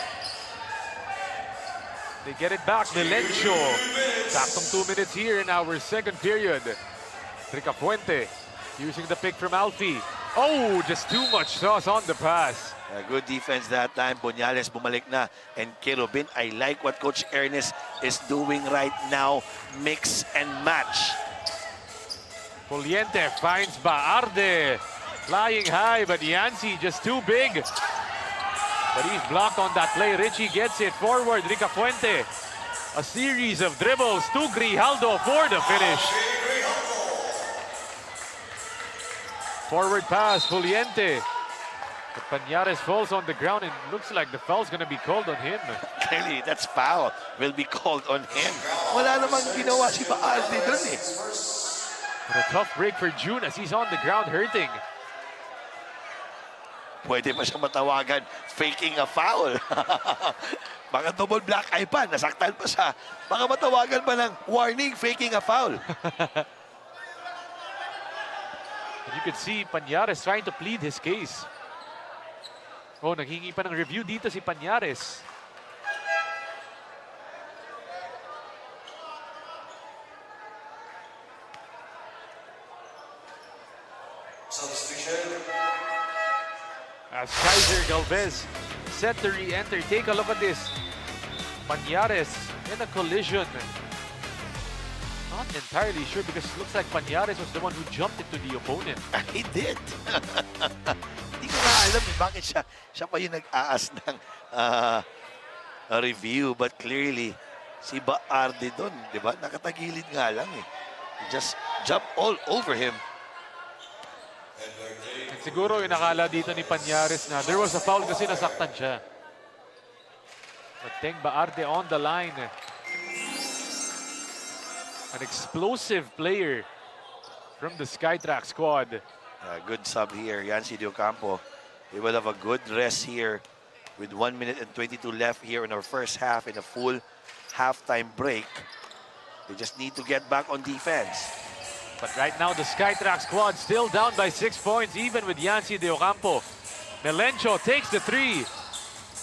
They get it back, Melencio. Saktong 2 minutes here in our second period. Rica Fuente using the pick from Alfie. Oh, just too much sauce on the pass. Good defense that time. Bonyales bumalik na. And Kirobin, I like what Coach Ernest is doing right now. Mix and match. Puliente finds Baarde. Flying high, but Yancy just too big. But he's blocked on that play. Richie gets it forward. Rica Fuente. A series of dribbles to Grijaldo for the finish. Forward pass, Fuliente. But Pañares falls on the ground and looks like the foul's gonna be called on him. Clearly, that's foul. Will be called on him. Wala namang ginawa si Baalde dun eh. But a tough break for June as he's on the ground hurting. Pwede pa siyang matawagan, faking a foul. Baka double black eye pa, nasaktan pa siya. Baka matawagan pa ng warning, faking a foul. You could see Pañares trying to plead his case. Oh, naghingi pa ng review dito si Pañares. As Kaiser Galvez set to re-enter. Take a look at this. Pañares in a collision. Not entirely sure because it looks like Pañares was the one who jumped into the opponent. He did. Hindi ko na alam eh, bakit siya pa yung nag-aas ng review. But clearly, si Baalde doon, di ba? Nakatagilid nga lang eh. He just jumped all over him. And siguro yung nakala dito ni Pañares na there was a foul kasi nasaktan siya. But Teng Baalde on the line. An explosive player from the SkyTrack squad. Good sub here, Yancy De Ocampo. He will have a good rest here with 1 minute and 22 left here in our first half in a full halftime break. They just need to get back on defense. But right now, the SkyTrack squad still down by 6 points, even with Yancy De Ocampo. Melencio takes the three.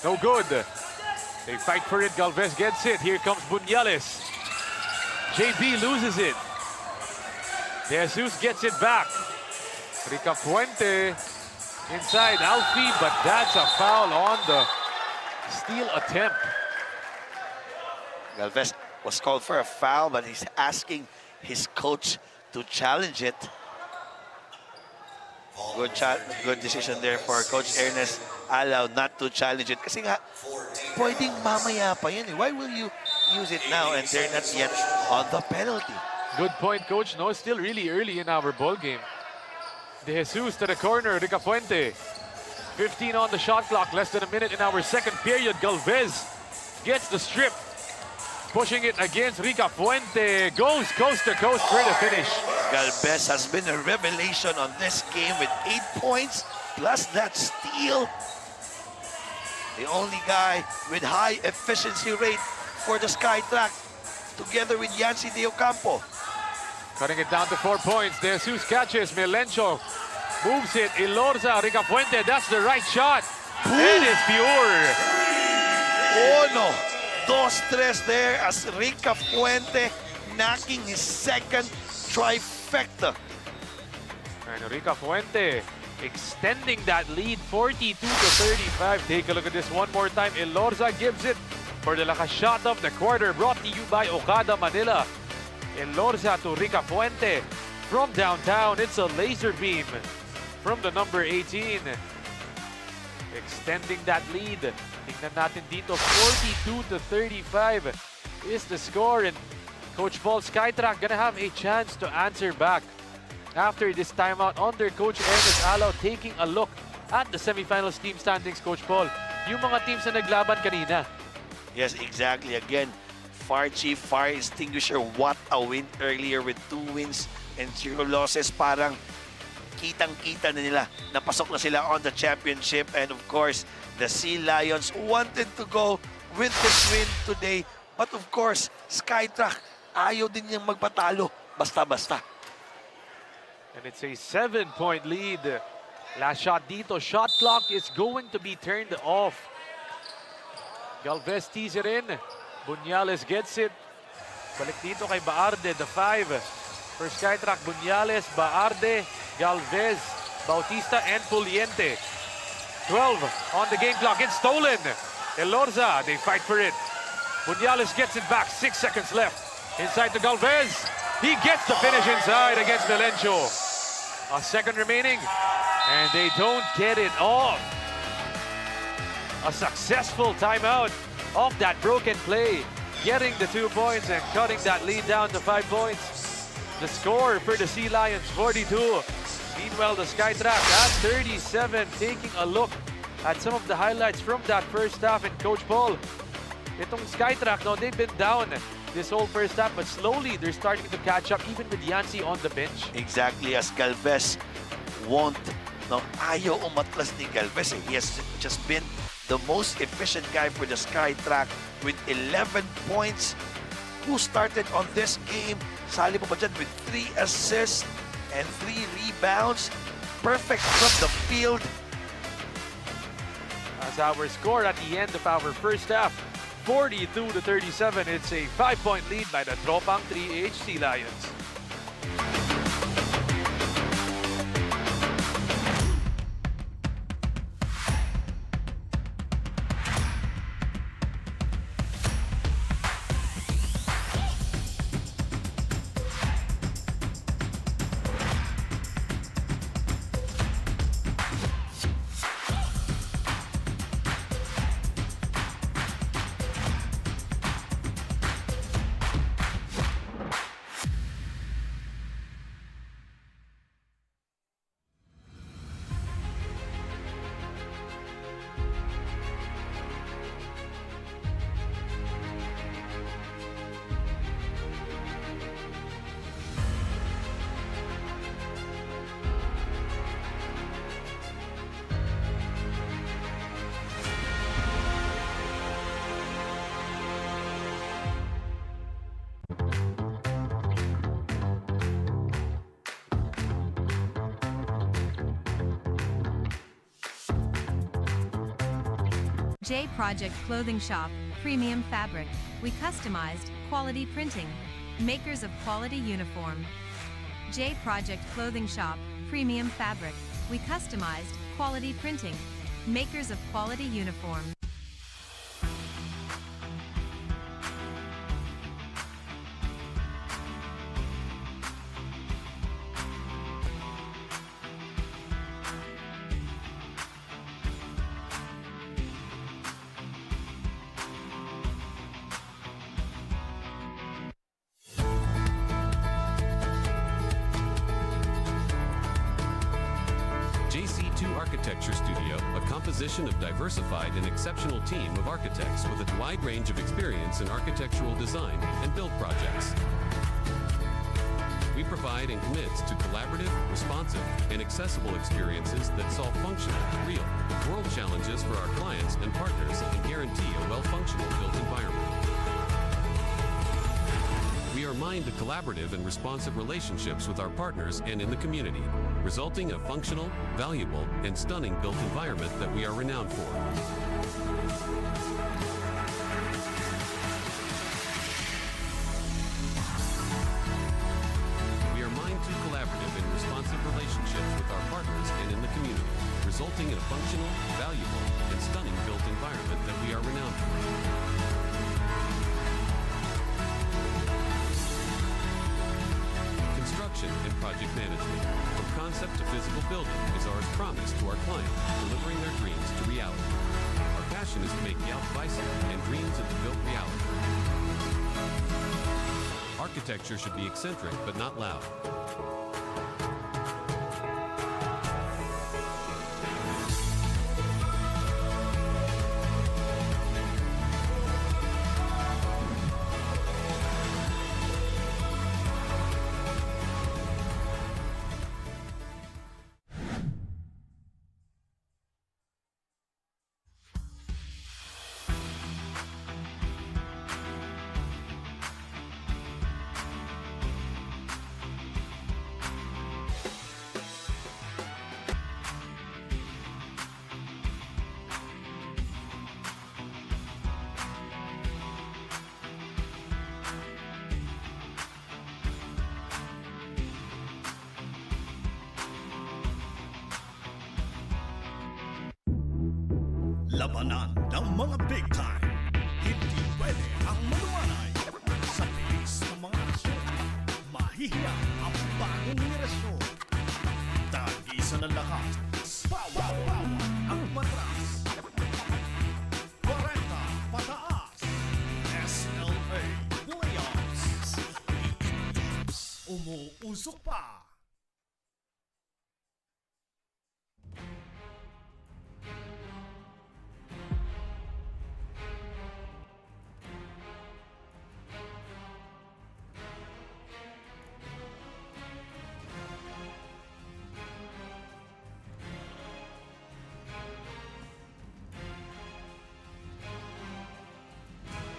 No good. They fight for it. Galvez gets it. Here comes Buñales. JB loses it. De Jesus gets it back. Rica Fuente inside Alfie, but that's a foul on the steal attempt. Galvez was called for a foul, but he's asking his coach to challenge it. Good decision there for Coach Ernest Alaw not to challenge it. Kasi nga, pwedeng mamaya pa yan eh. Why will you use it now and they're not yet on the penalty? Good point, Coach. No, it's still really early in our ball game. De Jesus to the corner, Rica Fuente. 15 on the shot clock, less than a minute in our second period. Galvez gets the strip. Pushing it against Rica Fuente. Goes coast to coast for the finish. Galvez has been a revelation on this game with 8 points plus that steal. The only guy with high efficiency rate for the SkyTrack, together with Yancy De Ocampo. Cutting it down to 4 points. De Jesus catches. Melencio moves it. Ilorza, Rica Fuente. That's the right shot. It is pure. Oh no! 2-3 there as Rica Fuente knocking his second trifecta. And Rica Fuente extending that lead 42 to 35. Take a look at this one more time. Ilorza gives it for the lakas shot of the quarter, brought to you by Okada Manila. Ilorza to Rica Fuente from downtown. It's a laser beam from the number 18. Extending that lead. Tingnan natin dito, 42 to 35 is the score. And Coach Paul, SkyTrack gonna have a chance to answer back after this timeout under Coach Ernest Alaw, taking a look at the semifinals team standings, Coach Paul. Yung mga teams na naglaban kanina. Yes, exactly. Again, Fire Chief, Fire Extinguisher, what a win earlier with 2 wins and 0 losses. Parang kitang-kita na nila. Napasok na sila on the championship. And of course, the SEALIONS wanted to go with this win today. But of course, SkyTrack, ayaw din niyang magpatalo. Basta-basta. And it's a 7-point lead. Last shot dito. Shot clock is going to be turned off. Galvez tees it in. Buñales gets it. Balik dito kay Baalde, the 5. For SkyTrack, Buñales, Baalde, Galvez, Bautista, and Fuliente. 12 on the game clock. It's stolen. Elorza, they fight for it. Buñales gets it back. 6 seconds left. Inside to Galvez. He gets the finish inside against Melencio. A second remaining. And they don't get it off. A successful timeout of that broken play. Getting the 2 points and cutting that lead down to 5 points. The score for the SEALIONS, 42. Meanwhile, the SkyTrack at 37, taking a look at some of the highlights from that first half. And Coach Paul, itong SkyTrack, no, they've been down this whole first half, but slowly they're starting to catch up, even with Yancy on the bench. Exactly, as Galvez won't, no, ayaw umatlas ni Galvez. He has just been the most efficient guy for the SkyTrack with 11 points. Who started on this game? Sali pa ba dyan with 3 assists and 3 rebounds. Perfect from the field. As our score at the end of our first half, 42-37. It's a 5-point lead by the Tropang 3.0 SEALIONS. J Project Clothing Shop, Premium Fabric. We customized, quality printing. Makers of quality uniform. J Project Clothing Shop, Premium Fabric. We customized, quality printing. Makers of quality uniform. JC2 Architecture Studio, a composition of diversified and exceptional team of architects with a wide range of experience in architectural design and build projects. We provide and commit to collaborative, responsive, and accessible experiences that solve functional, real, world challenges for our clients and partners and guarantee a well-functional built environment. We are mined to collaborative and responsive relationships with our partners and in the community, resulting in a functional, valuable, and stunning built environment that we are renowned for. We are mined to collaborative and responsive relationships with our partners and in the community, resulting in a functional, valuable, and stunning built environment that we are renowned for. Construction and project management, from concept to physical building, is our promise to our clients, delivering their dreams to reality. Our passion is to make Yelp bicycle and dreams into built reality. Architecture should be eccentric but not loud. Labanan ng mga big time. Hindi pwede ang malumanay. Sa tiis ng mga aksyon, mahihiya ang bagong henerasyon. Tag-isa ng lakas, power ang matras. 40 pataas, SLA Lions. Umuusok pa.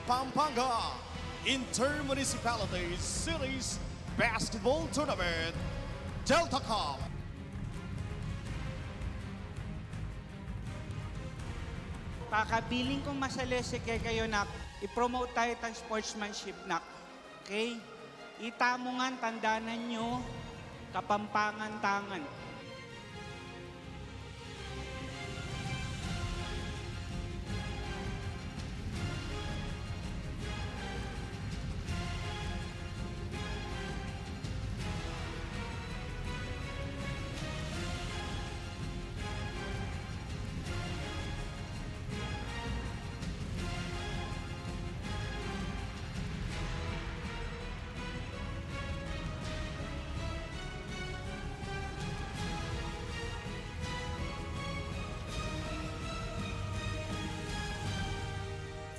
Pampanga Intermunicipality Series Basketball Tournament Delta Cup. Kakabiling kong masalese kayo nak, i-promote tayo ng sportsmanship nak. Okay? Ita mo nga, tandanan nyo, kapampangan tangan.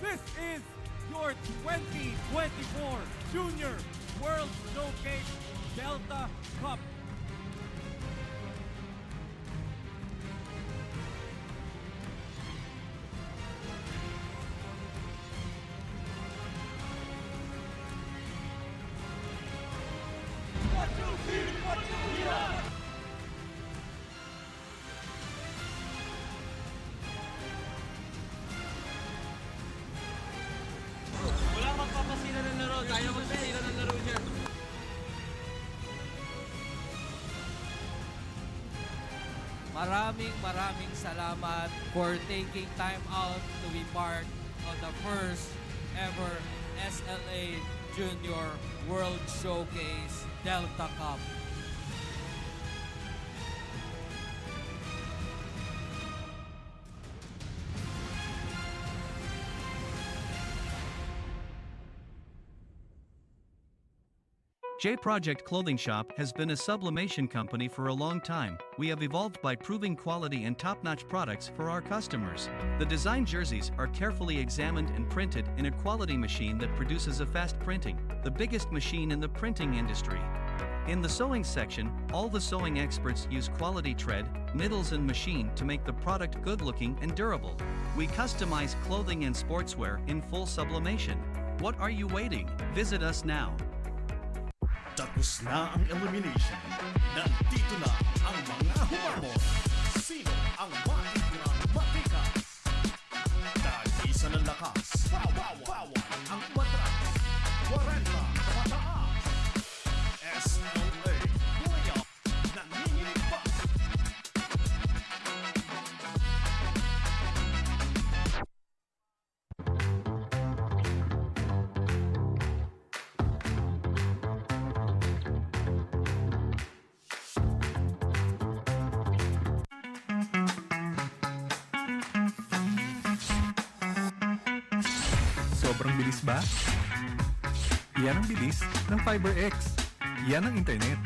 This is your 2024 Junior World Showcase Delta Cup. Maraming salamat for taking time out to be part of the first ever SLA Junior World Showcase Delta Cup. J Project Clothing Shop has been a sublimation company for a long time. We have evolved by proving quality and top-notch products for our customers. The design jerseys are carefully examined and printed in a quality machine that produces a fast printing, the biggest machine in the printing industry. In the sewing section, all the sewing experts use quality thread, needles and machine to make the product good-looking and durable. We customize clothing and sportswear in full sublimation. What are you waiting? Visit us now. Tapos na ang elimination. Nandito na ang mga humamon. Sino ang matitirang matikas? Tag-isa ng lakas. Pawawan ang matras. 40 pataas. SLA Playoff. Nanginginig pa. Sobrang bilis ba? Yan ang bilis ng FiberX. Yan ang internet.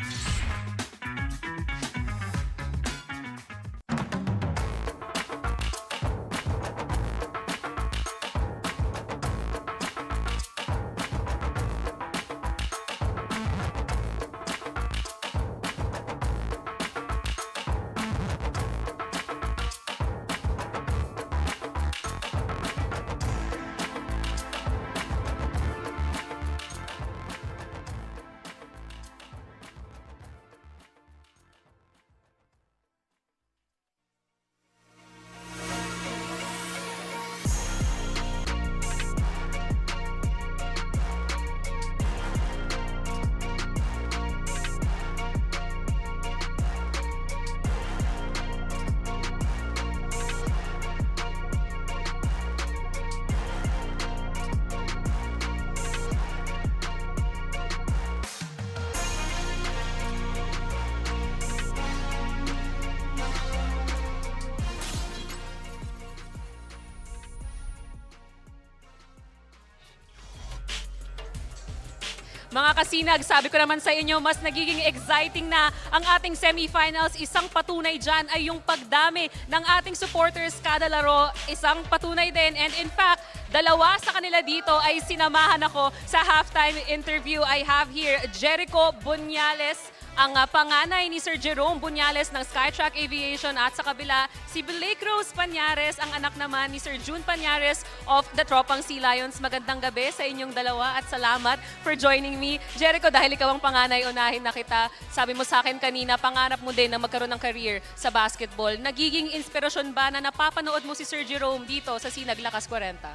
Mga kasinag, sabi ko naman sa inyo, mas nagiging exciting na ang ating semifinals. Isang patunay dyan ay yung pagdami ng ating supporters kada laro. Isang patunay din. And in fact, Dalawa sa kanila dito ay sinamahan ako sa halftime interview. I have here Jericho Bunyales, ang panganay ni Sir Jerome Bunyales ng SKYTRACK Aviation, at sa kabila si Blake Rose Panyares, ang anak naman ni Sir June Panyares of the Tropang SEALIONS. Magandang gabi sa inyong dalawa at salamat for joining me. Jericho, dahil ikaw ang panganay, unahin na kita. Sabi mo sa akin kanina, pangarap mo din na magkaroon ng career sa basketball. Nagiging inspirasyon ba na napapanood mo si Sir Jerome dito sa SinagLakasKwarenta?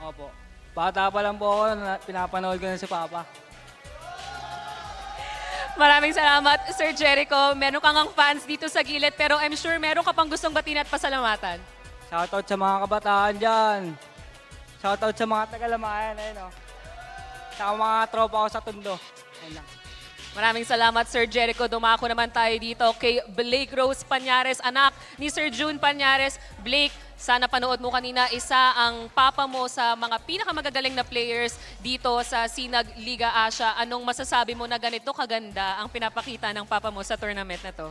Opo. Bata pa lang po ako, pinapanood ko na si Papa. Maraming salamat, Sir Jericho. Meron kang ang fans dito sa gilid, pero I'm sure meron ka pang gustong batiin at pasalamatan. Shoutout sa mga kabataan dyan. Shoutout sa mga tagalamayan. Ayun, oh. Sa mga tropa ko sa Tondo. Ayun lang. Maraming salamat, Sir Jericho. Dumako naman tayo dito kay Blake Rose Panyares, anak ni Sir June Panyares. Blake, sana panood mo kanina, isa ang papa mo sa mga pinakamagagaling na players dito sa Sinag Liga Asya. Anong masasabi mo na ganito kaganda ang pinapakita ng papa mo sa tournament na to?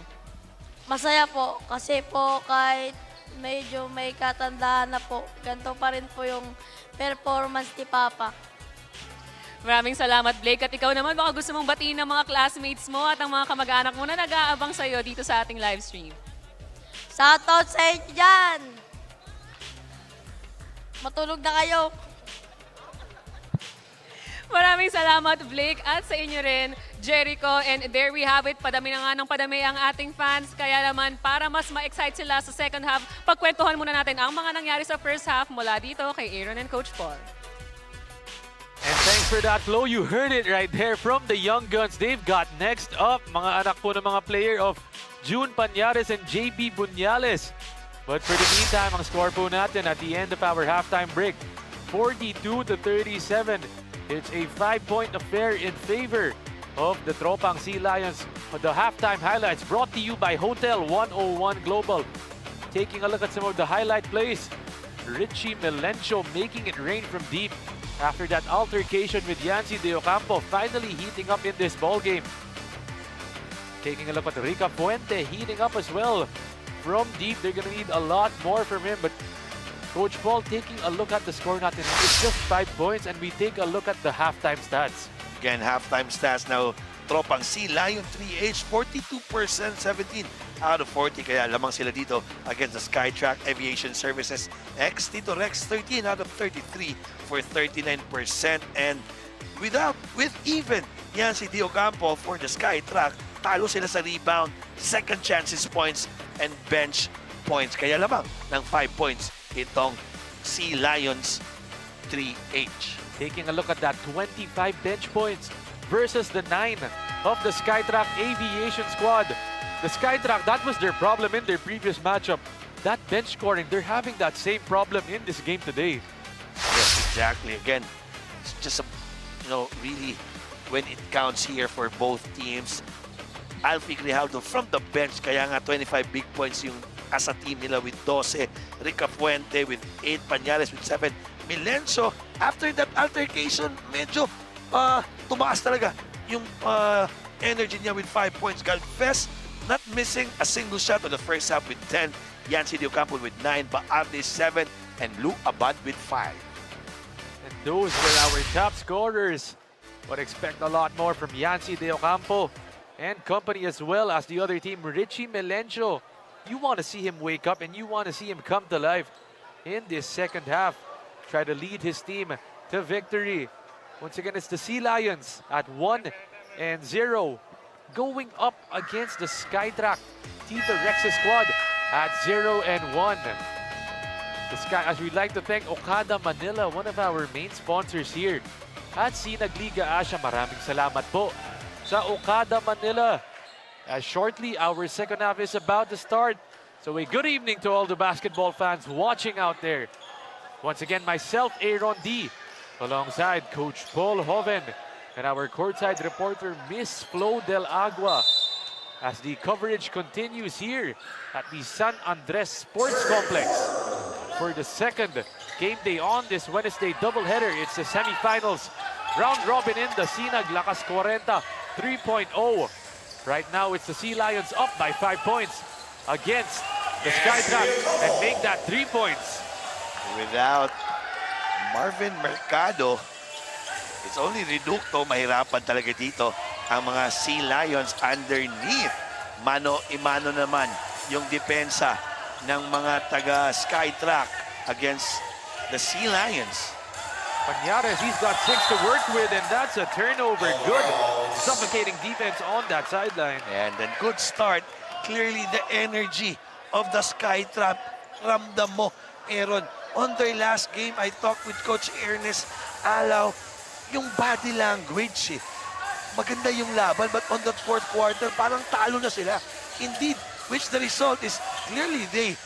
Masaya po kasi po kahit medyo may katandaan na po, ganito pa rin po yung performance ni Papa. Maraming salamat, Blake. At ikaw naman, baka gusto mong batiin ng mga classmates mo at ang mga kamag-anak mo na nag-aabang sa'yo dito sa ating live stream. Shoutout sa inyo dyan! Matulog na kayo! Maraming salamat, Blake, at sa inyo rin, Jericho. And there we have it. Padami na nga ng padami ang ating fans. Kaya naman, para mas ma-excite sila sa second half, pagkwentuhan muna natin ang mga nangyari sa first half mula dito kay Aaron and Coach Paul. And thanks for that flow. You heard it right there from the Young Guns. They've got next up mga anak po ng mga player of June Panyares and JB Bunyales. But for the meantime, ang score po natin at the end of our halftime break, 42-37. It's a 5-point affair in favor of the Tropang SEALIONS. The halftime highlights brought to you by Hotel 101 Global. Taking a look at some of the highlight plays. Richie Melencio making it rain from deep after that altercation with Yancy De Ocampo, finally heating up in this ball game. Taking a look at Rica Fuente heating up as well from deep. They're gonna need a lot more from him, but Coach Paul taking a look at the score natin. It's just 5 points, and we take a look at the halftime stats. Again, halftime stats now. Tropang SEALION 3H, 42%, 17 out of 40. Kaya lamang sila dito against the SKYTRACK Aviation Services X. TITO Rex, 13 out of 33 for 39%. And with even Yancy De Ocampo for the SKYTRACK, talo sila sa rebound, second chances points, and bench points. Kaya lamang ng 5 points itong SEALIONS 3H. Taking a look at that, 25 bench points versus the 9 of the SKYTRACK Aviation squad. The SKYTRACK, that was their problem in their previous matchup. That bench scoring, they're having that same problem in this game today. Yes, exactly. Again, it's just really when it counts here for both teams. Alfie Grijaldo from the bench, kaya nga 25 big points yung as a team nila with 12. Rica Fuente with 8. Panyares with 7. Melencio, after that altercation, medyo tumaas talaga yung energy niya with 5 points. Galvez not missing a single shot on the first half with 10. Yancy De Ocampo with 9. Baarde 7. And Lou Abad with 5. And those were our top scorers. But expect a lot more from Yancy De Ocampo and company, as well as the other team, Richie Melencio. You want to see him wake up and you want to see him come to life in this second half. Try to lead his team to victory. Once again, it's the SEALIONS at 1-0, going up against the SKYTRACK TITO Rex's squad at 0-1. As we'd like to thank Okada Manila, one of our main sponsors here at Sinag Liga Asya. Maraming salamat po sa Okada Manila. As shortly, our second half is about to start. So a good evening to all the basketball fans watching out there. Once again, myself, Aaron D, alongside Coach Paul Hoven and our courtside reporter, Miss Flo Del Agua, as the coverage continues here at the San Andres Sports Complex for the second game day on this Wednesday doubleheader. It's the semifinals round robin in the SinagLakasKwarenta 3.0. Right now, it's the SEALIONS up by 5 points against the SKYTRACK and make that 3 points. Without Marvin Mercado. It's only Reducto. Mahirapan talaga dito ang mga Sea Lions underneath. Mano-imano naman yung depensa ng mga taga SkyTrack against the Sea Lions. Pañares, he's got 6 to work with, and that's a turnover. Good suffocating defense on that sideline. And then good start. Clearly the energy of the SkyTrack. Ramdam mo, Aaron. On their last game, I talked with Coach Ernest Alaw. Yung body language, maganda yung laban, but on that fourth quarter, parang talo na sila. Indeed, which the result is clearly they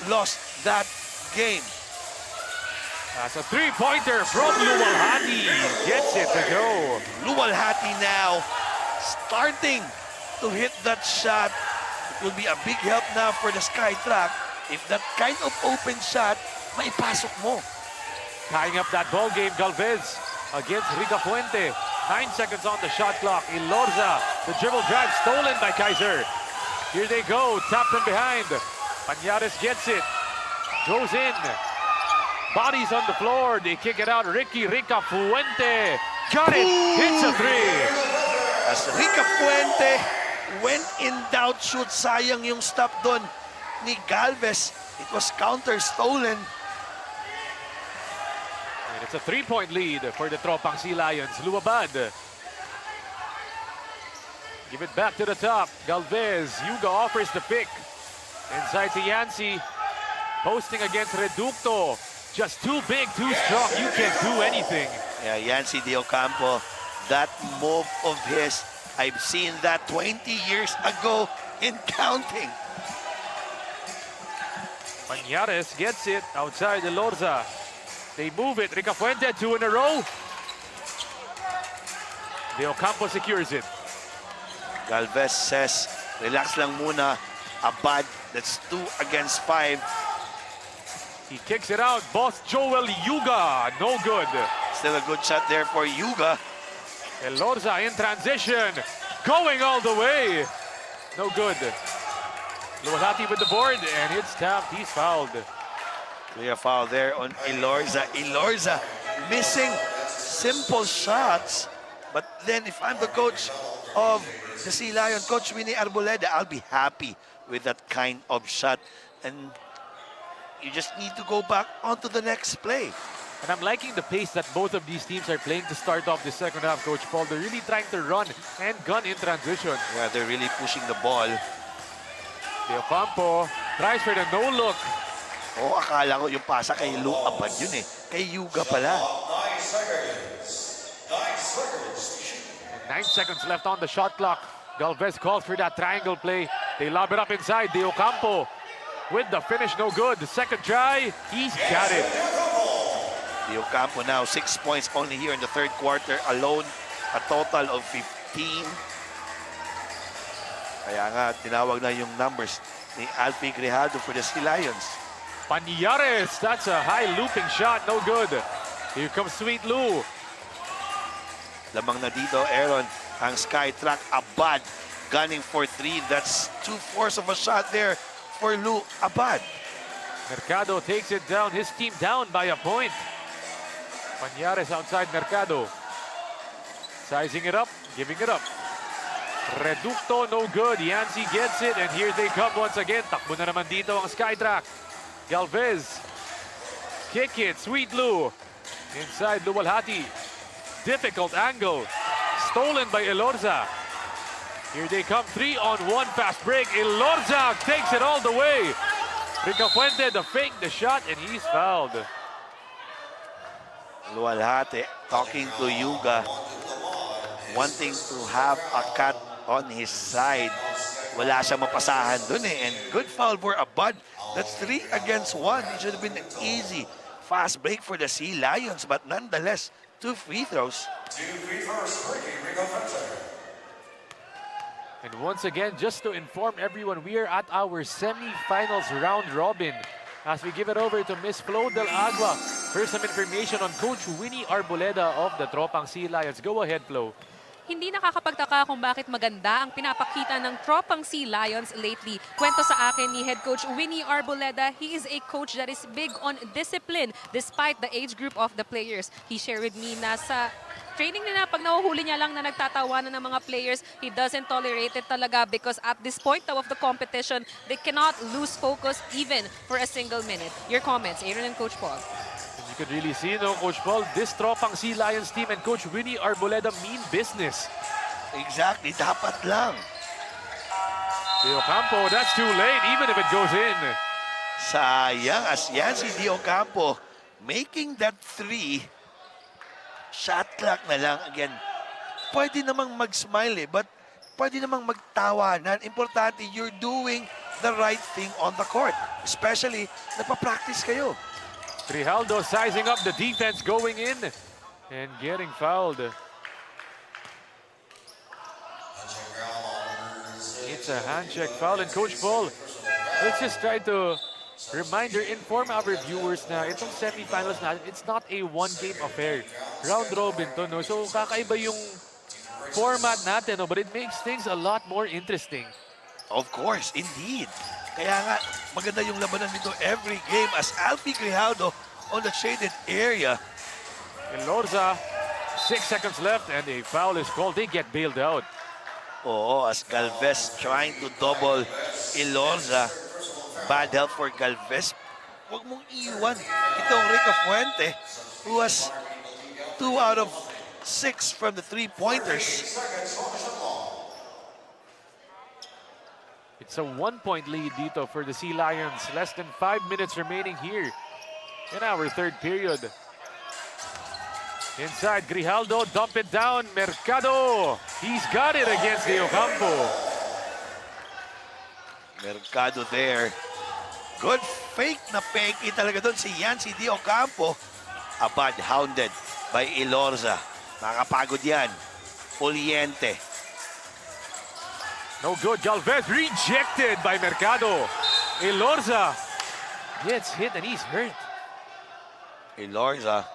lost that game. That's a three-pointer from Luwalhati. Gets it to go. Luwalhati now starting to hit that shot. It will be a big help now for the SkyTrack. If that kind of open shot, maipasok mo. Tying up that ball game, Galvez against Rica Fuente. 9 seconds on the shot clock. Ilorza, the dribble drive stolen by Kaiser. Here they go, tap from behind. Pañares gets it, goes in. Bodies on the floor, they kick it out. Rica Fuente, got it, hits a three. As Rica Fuente, when in doubt, shoot. Sayang yung stop doon ni Galvez. It was counter-stolen. And it's a 3-point lead for the Tropang Sea Lions. Luabad. Give it back to the top. Galvez. Yuga offers the pick. Inside to Yancy. Posting against Reducto. Just too big, too strong. You can't do anything. Yeah, Yancy De Ocampo. That move of his, I've seen that 20 years ago in counting. Pañares gets it outside the Lorza. They move it. Rica Fuente, 2 in a row. De Ocampo secures it. Galvez says, relax lang muna. Abad, that's 2 against 5. He kicks it out. Boss Joel Yuga. No good. Still a good shot there for Yuga. Elorza in transition. Going all the way. No good. Luwalhati with the board, and it's tapped. He's fouled. Clear foul there on Elorza. Elorza missing simple shots. But then if I'm the coach of the Sea Lion, Coach Winnie Arboleda, I'll be happy with that kind of shot. And you just need to go back onto the next play. And I'm liking the pace that both of these teams are playing to start off the second half, Coach Paul. They're really trying to run and gun in transition. Yeah, they're really pushing the ball. De Ocampo tries for the no-look. Oh, akala ko yung pasa kay Lu Abad yun eh. Kay Yuga pala. 9 seconds left on the shot clock. Galvez calls for that triangle play. They lob it up inside. De Ocampo with the finish, no good. The second try, he's got it. De Ocampo now 6 points only here in the third quarter alone. A total of 15. Kaya nga, tinawag na yung numbers ni Alfie Grijaldo for the Sea Lions. Pañares, that's a high looping shot, no good. Here comes Sweet Lou. Lamang na dito, Aaron, ang SkyTrack Abad gunning for 3. That's 2/4 of a shot there for Lou Abad. Mercado takes it down, his team down by a point. Pañares outside Mercado. Sizing it up, giving it up. Reducto, no good. Yancy gets it, and here they come once again. Takbo na naman dito ang SkyTrack. Galvez. Kick it, Sweet Lou. Inside Luwalhati. Difficult angle. Stolen by Elorza. Here they come, 3-on-1 fast break. Elorza takes it all the way. Rica Fuente, the fake, the shot, and he's fouled. Luwalhati talking to Yuga, wanting to have a cut on his side. Wala siya mapasahan dun eh. And good foul for Abad. That's 3 against 1. It should have been an easy fast break for the Sea Lions. But nonetheless, 2 free throws. And once again, just to inform everyone, we are at our semi-finals round robin. As we give it over to Miss Flo Del Agua for some information on Coach Winnie Arboleda of the Tropang Sea Lions. Go ahead, Flo. hindi nakakapagtaka kung bakit maganda ang pinapakita ng tropang SEALIONS lately. Kwento sa akin ni head coach Winnie Arboleda, he is a coach that is big on discipline despite the age group of the players. He shared with me na sa training nila, pag nahuhuli niya lang na nagtatawanan ng mga players, he doesn't tolerate it talaga because at this point of the competition, they cannot lose focus even for a single minute. Your comments, Aaron and Coach Paul. You could really see, no, Coach Paul, this tropang SEALIONS team and Coach Winnie Arboleda mean business. Exactly, dapat lang. De Ocampo, that's too late, even if it goes in. Sayang, Asya si De Ocampo making that 3. Shot clock na lang. Again, pwede namang mag-smile but pwede namang magtawanan. Importante, you're doing the right thing on the court. Especially, nagpa-practice kayo. Grijaldo sizing up the defense going in and getting fouled. It's a hand check foul, and Coach Paul, let's just try to inform our viewers na itong semifinals natin, it's not a one-game affair. Round robin to, no? So kakaiba yung format natin, no? But it makes things a lot more interesting. Of course, indeed. Kaya nga, maganda yung labanan dito every game as Alfie Grijaldo on the shaded area. Elorza, 6 seconds left and a foul is called. They get bailed out. Oo, as Galvez trying to double Elorza. Bad help for Galvez. Huwag mong iwan itong Rico Fuente who has 2 out of 6 from the 3-pointers. It's a 1-point lead dito for the SEALIONS. Less than 5 minutes remaining here in our third period. Inside, Grijaldo, dump it down. Mercado, he's got it against De Ocampo. Mercado there. Good fake na peki talaga doon si Yancy De Ocampo. Abad hounded by Elorza. Nakapagod yan. Fuliente. No good. Galvez rejected by Mercado. Elorza gets hit and he's hurt. Elorza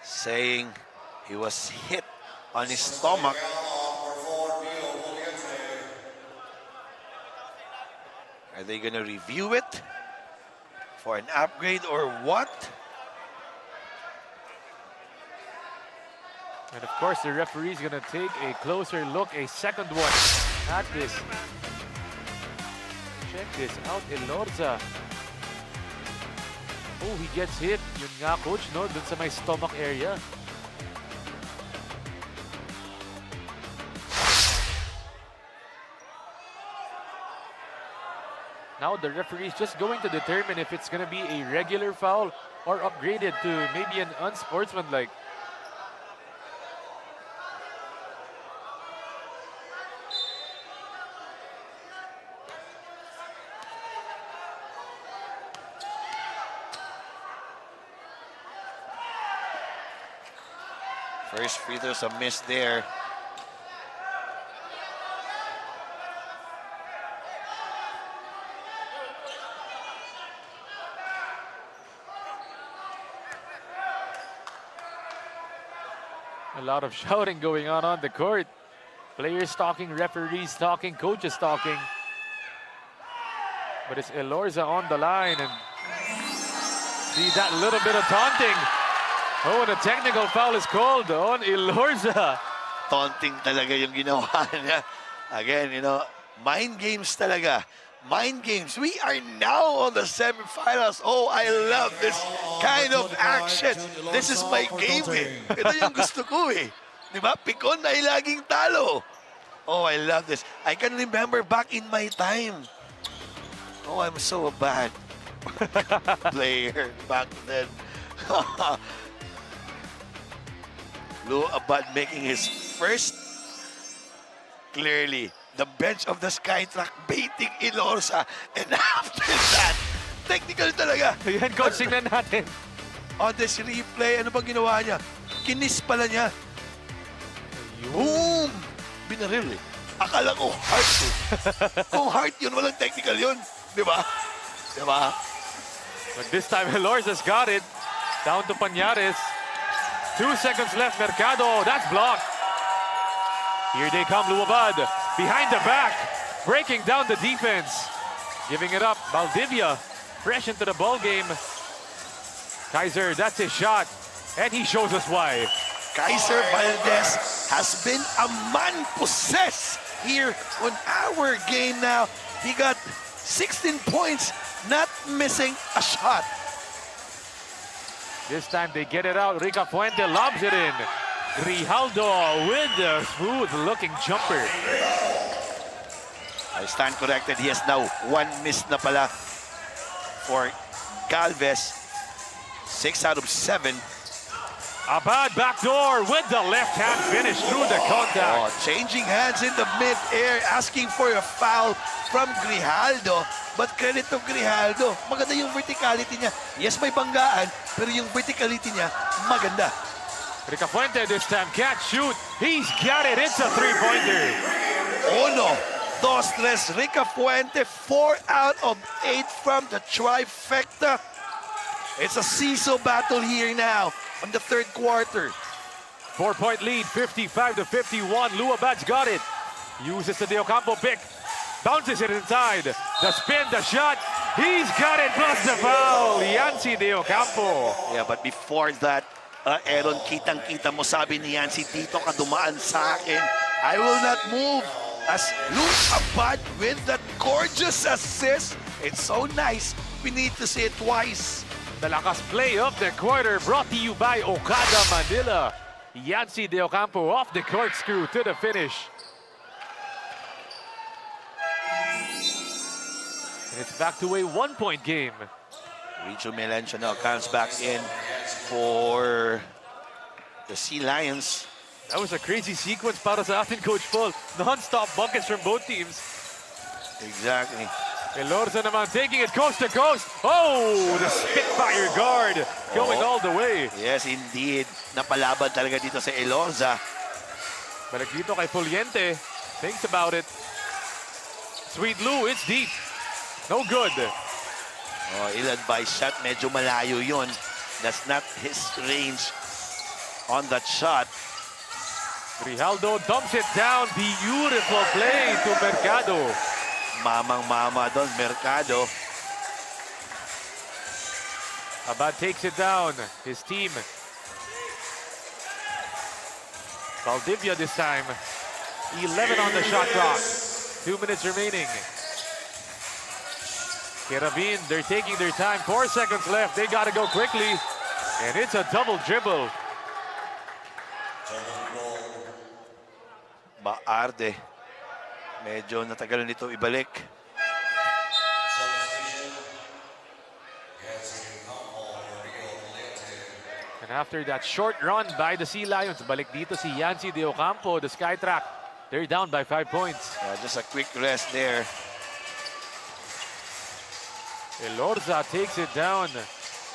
saying he was hit on his stomach. Are they gonna review it for an upgrade or what? And of course, the referee's gonna take a closer look, a second one at this. Check this out, Elorza. Oh, he gets hit. Yun nga, coach, no? Dun sa may stomach area. Now the referee is just going to determine if it's going to be a regular foul or upgraded to maybe an unsportsmanlike. First free throw's a miss there. A lot of shouting going on the court. Players talking, referees talking, coaches talking. But it's Elorza on the line, and see that little bit of taunting. Oh, and a technical foul is called on Elorza. Taunting talaga yung ginawa niya. Again, you know, mind games talaga. Mind games. We are now on the semifinals. Oh, I love this kind of action. This is my game eh. Ito yung gusto ko eh. Di ba? Pikon ay laging talo. Oh, I love this. I can remember back in my time. Oh, I'm so a bad player back then. Lou Abad making his first, clearly, the bench of the SKYTRACK baiting Elorza. And after that, technical talaga. Yan, coach, tingnan natin. On this replay, ano bang ginawa niya? Kinis pala niya. Boom! Binaril eh. Akala ko heart eh. Kung heart yun, walang technical yun. Di ba? Di ba? But this time, Elorza's got it. Down to Pañares. 2 seconds left, Mercado. That's blocked. Here they come, Luabad. Behind the back. Breaking down the defense. Giving it up. Valdivia fresh into the ball game. Kaiser, that's his shot. And he shows us why. Kaiser Valdez has been a man possessed here on our game now. He got 16 points, not missing a shot. This time they get it out. Rica Fuente lobs it in. Grijaldo with the smooth-looking jumper. I stand corrected. He has now one miss na pala for Galvez. 6 out of 7. Abad backdoor with the left hand finish through the contact. Oh, changing hands in the mid-air, asking for a foul from Grijaldo. But credit to Grijaldo. Maganda yung verticality niya. Yes, may banggaan, pero yung verticality niya, maganda. Rica Fuente this time can't shoot. He's got it. It's a three-pointer. 1, 2, 3. Rica Fuente, 4 out of 8 from the trifecta. It's a seesaw battle here now on the third quarter. 4-point lead, 55-51. Luabad's got it. Uses the De Ocampo pick. Bounces it inside. The spin, the shot. He's got it, plus the foul. Yancy De Ocampo. Yeah, but before that, Aaron, kitang-kita mo, sabi ni Yancy, dito ka dumaan sa akin. I will not move. As Luabad with that gorgeous assist. It's so nice. We need to see it twice. The lakas play of the quarter brought to you by Okada Manila. Yancy De Ocampo off the corkscrew to the finish. And it's back to a 1-point game. Richo Melencio now comes back in for the SEALIONS. That was a crazy sequence para sa atin, Coach Paul. Non-stop buckets from both teams. Exactly. Elorza naman taking it coast to coast. Oh, the Spitfire guard going all the way. Yes, indeed. Napalaban talaga dito sa Elorza. Balik dito kay Fuliente. Thinks about it. Sweet Lou, it's deep. No good. Oh, ill-advised shot. Medyo malayo yun. That's not his range on that shot. Grijaldo dumps it down. Beautiful play to Mercado. Mamang-mama doon, Mercado. Abad takes it down. His team. Valdivia this time. 11 on the shot clock. 2 minutes remaining. Carabin, they're taking their time. 4 seconds left. They got to go quickly. And it's a double dribble. Baarde. Medyo natagalan nito ibalik. And after that short run by the SEALIONS, balik dito si Yancy De Ocampo, the SkyTrack. They're down by 5 points. Just a quick rest there. Elorza takes it down.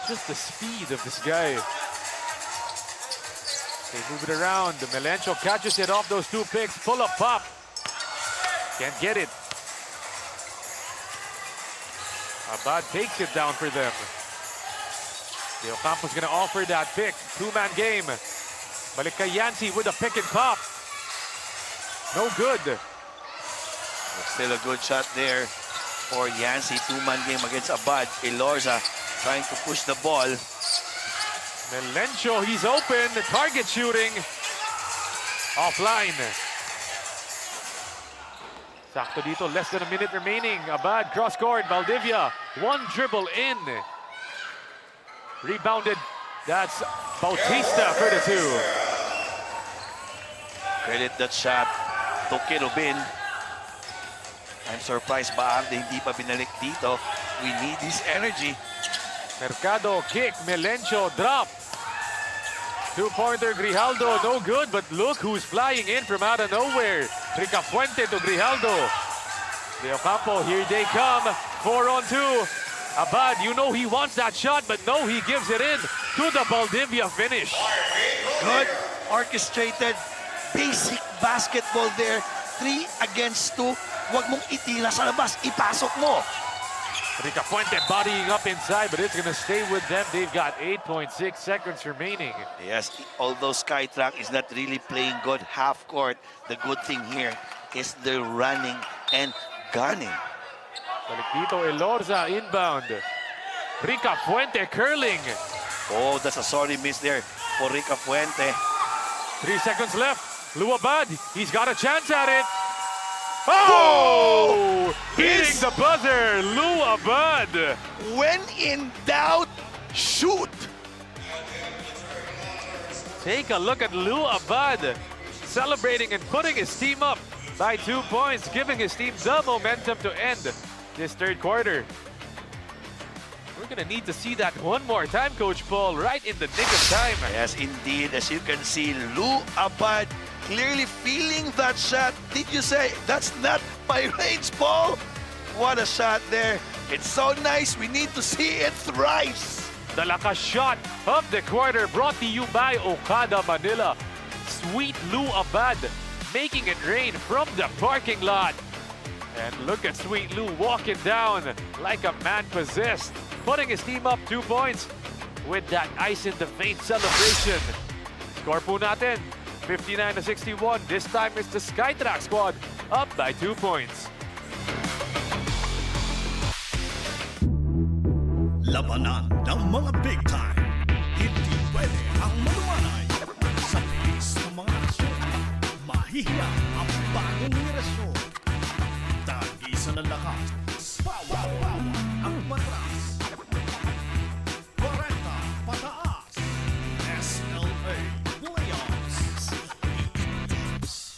Just the speed of this guy. They move it around. Melencio catches it off those 2 picks. Pull up pop. Can't get it. Abad takes it down for them. De Ocampo's gonna offer that pick. 2-man game. Balik kay Yancy with a pick and pop. No good. Still a good shot there for Yancy. 2-man game against Abad. Elorza trying to push the ball. Melencio, he's open. Target shooting. Offline. Sakto dito, less than a minute remaining. Abad, cross-court, Valdivia. 1 dribble in. Rebounded. That's Bautista for the 2. Credit that shot to Kerubin. I'm surprised Baarde hindi pa binalik dito. We need this energy. Mercado, kick, Melencio, drop. 2-pointer, Grijaldo, no good, but look who's flying in from out of nowhere. Rica Fuente to Grijaldo. De Ocampo, here they come. 4-on-2. Abad, you know he wants that shot, but no, he gives it in to the Valdivia finish. Good, orchestrated, basic basketball there. 3 against 2. Huwag mong itira sa labas, ipasok mo. Rica Fuente bodying up inside, but it's going to stay with them. They've got 8.6 seconds remaining. Yes, although SkyTrack is not really playing good half court, the good thing here is they're running and gunning. Balik dito, Elorza inbound. Rica Fuente curling. Oh, that's a sorry miss there for Rica Fuente. 3 seconds left. Luabad, he's got a chance at it. Oh! Hitting the buzzer, Luabad. When in doubt, shoot. Take a look at Luabad celebrating and putting his team up by 2 points, giving his team the momentum to end this third quarter. We're gonna need to see that one more time, Coach Paul, right in the nick of time. Yes, indeed. As you can see, Luabad clearly feeling that shot. Did you say, that's not my range, Paul? What a shot there. It's so nice. We need to see it thrice. The lakas shot of the quarter brought to you by Okada Manila. Sweet Luabad making it rain from the parking lot. And look at Sweet Lou walking down like a man possessed, putting his team up 2 points with that ice in the vein celebration. Score po natin, 59-61. This time it's the SkyTrack squad up by 2 points. Labanan ng mga big time. Hindi pwede ang malumanay. Sa bilis ng mga asyon, mahihiya ang bagong henerasyon. Tag-isa ng lakas, pawa-pawa ang matras. 40 pataas. SLA-Lions.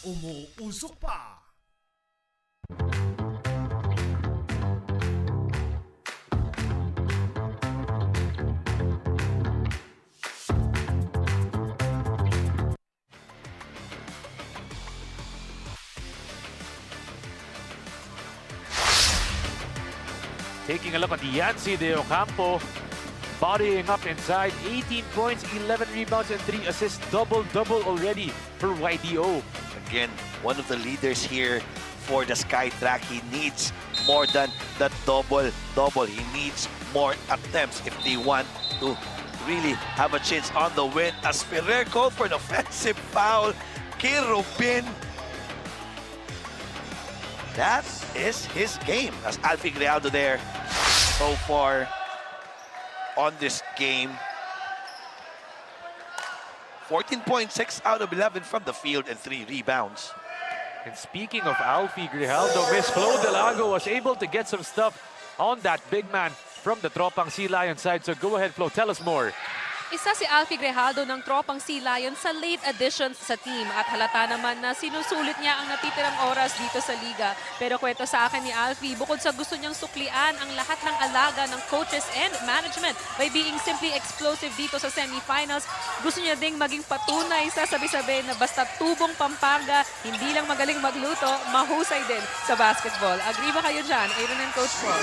Umuusok pa. Taking a look at Yancy De Ocampo, bodying up inside, 18 points, 11 rebounds, and 3 assists. Double-double already for YDO. Again, one of the leaders here for the SkyTrack. He needs more than that double-double. He needs more attempts if they want to really have a chance on the win. As Ferrer called for an offensive foul, kay Robin. That is his game. As Alfie Grialdo there so far on this game. 14.6 out of 11 from the field and 3 rebounds. And speaking of Alfie Grijaldo, Miss Flo Delago was able to get some stuff on that big man from the Tropang SEALIONS side. So go ahead, Flo, tell us more. Isa si Alfie Grijaldo ng Tropang SEALIONS sa late additions sa team at halata naman na sinusulit niya ang natitirang oras dito sa Liga. Pero kwento sa akin ni Alfie, bukod sa gusto niyang suklian ang lahat ng alaga ng coaches and management by being simply explosive dito sa semifinals, gusto niya ding maging patunay sa sabi-sabi na basta tubong Pampanga, hindi lang magaling magluto, mahusay din sa basketball. Agree ba kayo dyan, Aaron and Coach Paul?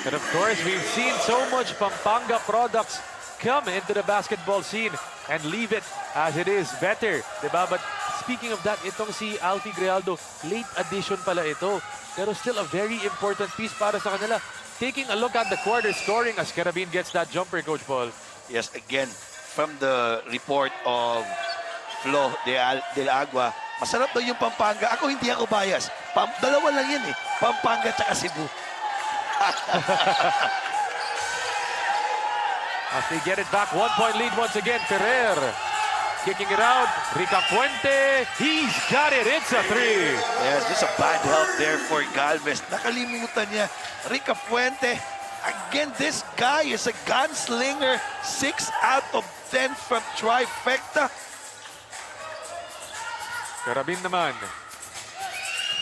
And of course, we've seen so much Pampanga products come into the basketball scene and leave it as it is better, diba? But speaking of that, itong si Alfie Grijaldo, late addition pala ito, pero still a very important piece para sa kanila. Taking a look at the quarter scoring as Carabin gets that jumper, Coach Paul. Yes, again, from the report of Flo de Agua, masarap daw yung Pampanga. Ako hindi ako bias. Dalawa lang yan eh. Pampanga at Cebu. As they get it back, 1 point lead once again, Ferrer. Kicking it out, Rica Fuente, he's got it, it's a 3. Yes, there's a bad help there for Galvez. Nakalimutan niya, Rica Fuente. Again, this guy is a gunslinger. 6 out of 10 from trifecta. Carabin naman.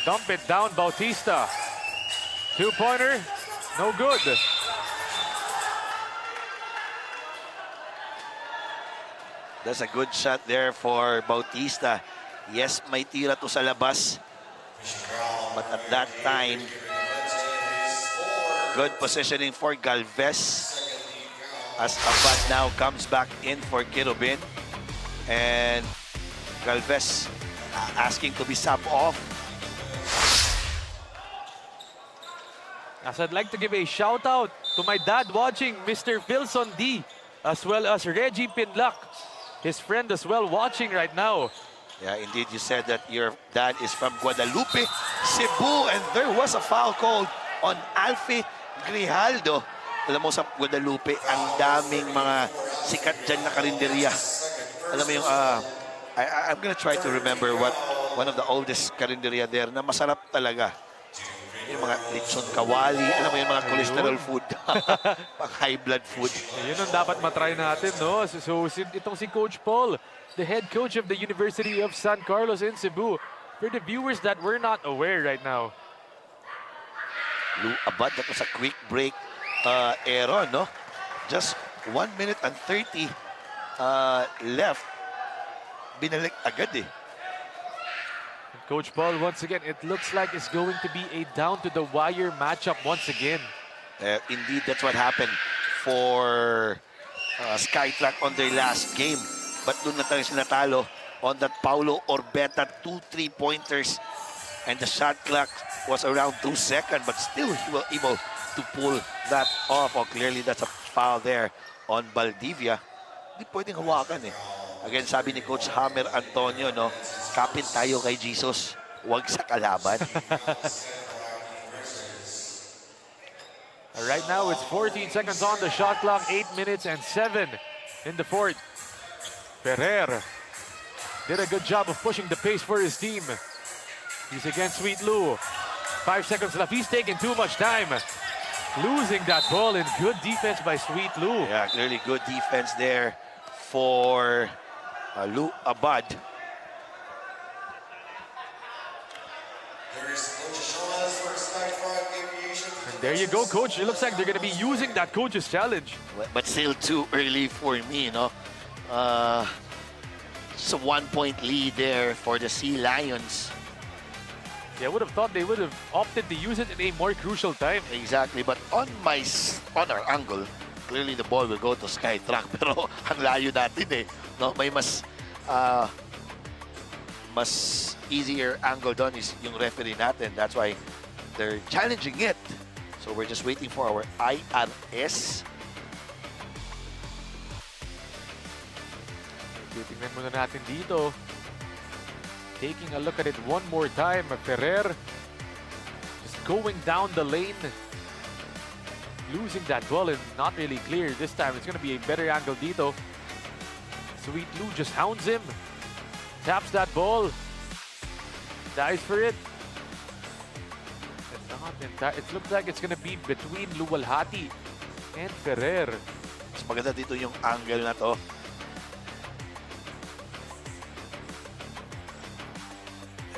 Dump it down, Bautista. 2-pointer, no good. That's a good shot there for Bautista. Yes, may tira to sa labas. But at that time, good positioning for Galvez. As Abad now comes back in for Kirobin. And Galvez asking to be subbed off. As I'd like to give a shout out to my dad watching, Mr. Wilson D, as well as Reggie Pinlac, his friend as well watching right now. Yeah, indeed, you said that your dad is from Guadalupe, Cebu, and there was a foul called on Alfie Grijaldo. Alam mo, sa Guadalupe, ang daming mga sikat dyan na karinderya. Alam mo yung, I'm gonna try to remember what one of the oldest karinderya there na masarap talaga. Yung mga lechon kawali, alam mo yung mga cholesterol food, pang high blood food. Yun ang dapat matry natin, no? So itong si Coach Paul, the head coach of the University of San Carlos in Cebu. For the viewers that were not aware right now. Lou Abad, that was a quick break error, no? Just 1 minute and 30 left. Binalik agad eh. Coach Paul, once again, it looks like it's going to be a down-to-the-wire matchup once again. Indeed, that's what happened for SKYTRACK on their last game. But doon na tayo sila talo on that Paulo Orbeta 2 3-pointers. And the shot clock was around 2 seconds, but still he was able to pull that off. Oh, clearly that's a foul there on Valdivia. Hindi pwedeng hawakan eh. Again, sabi ni Coach Hammer Antonio, no, kapit tayo kay Jesus, huwag sa kalaban. Right now, it's 14 seconds on the shot clock, 8 minutes and 7 in the fourth. Ferrer did a good job of pushing the pace for his team. He's against Sweet Lou. 5 seconds left. He's taking too much time. Losing that ball, and good defense by Sweet Lou. Yeah, clearly good defense there for Lou Abad. And there you go, Coach. It looks like they're going to be using that coach's challenge. But still too early for me, no? It's a 1-point lead there for the SEALIONS. Yeah, I would have thought they would have opted to use it in a more crucial time. Exactly, but on our angle, clearly the ball will go to SKYTRACK. Pero ang layo natin eh. No, may mas easier angle doon is yung referee natin. That's why they're challenging it. So we're just waiting for our IRS. Titingnan muna natin dito. Taking a look at it one more time. Ferrer just going down the lane. Losing that ball and not really clear. This time it's going to be a better angle dito. Sweet Lou just hounds him. Taps that ball. Dies for it. It looks like it's going to be between Luwalhati and Ferrer. Mas maganda dito yung angle na to.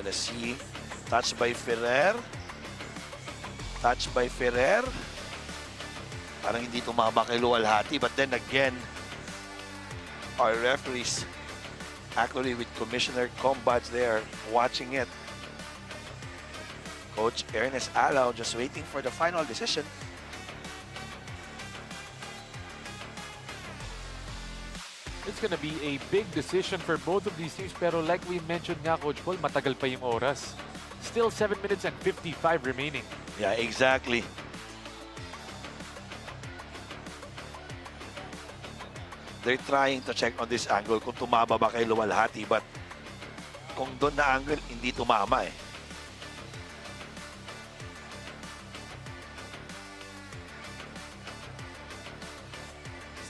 And let's see, touch by Ferrer. Touch by Ferrer. Parang hindi tumama kay Luwalhati. But then again, our referees, actually with Commissioner Combats there, watching it. Coach Ernest Alao just waiting for the final decision. It's going to be a big decision for both of these teams. Pero like we mentioned nga, Coach Paul, matagal pa yung oras. Still 7 minutes and 55 remaining. Yeah, exactly. They're trying to check on this angle kung tumama ba kay Luwalhati. But kung doon na angle, hindi tumama eh.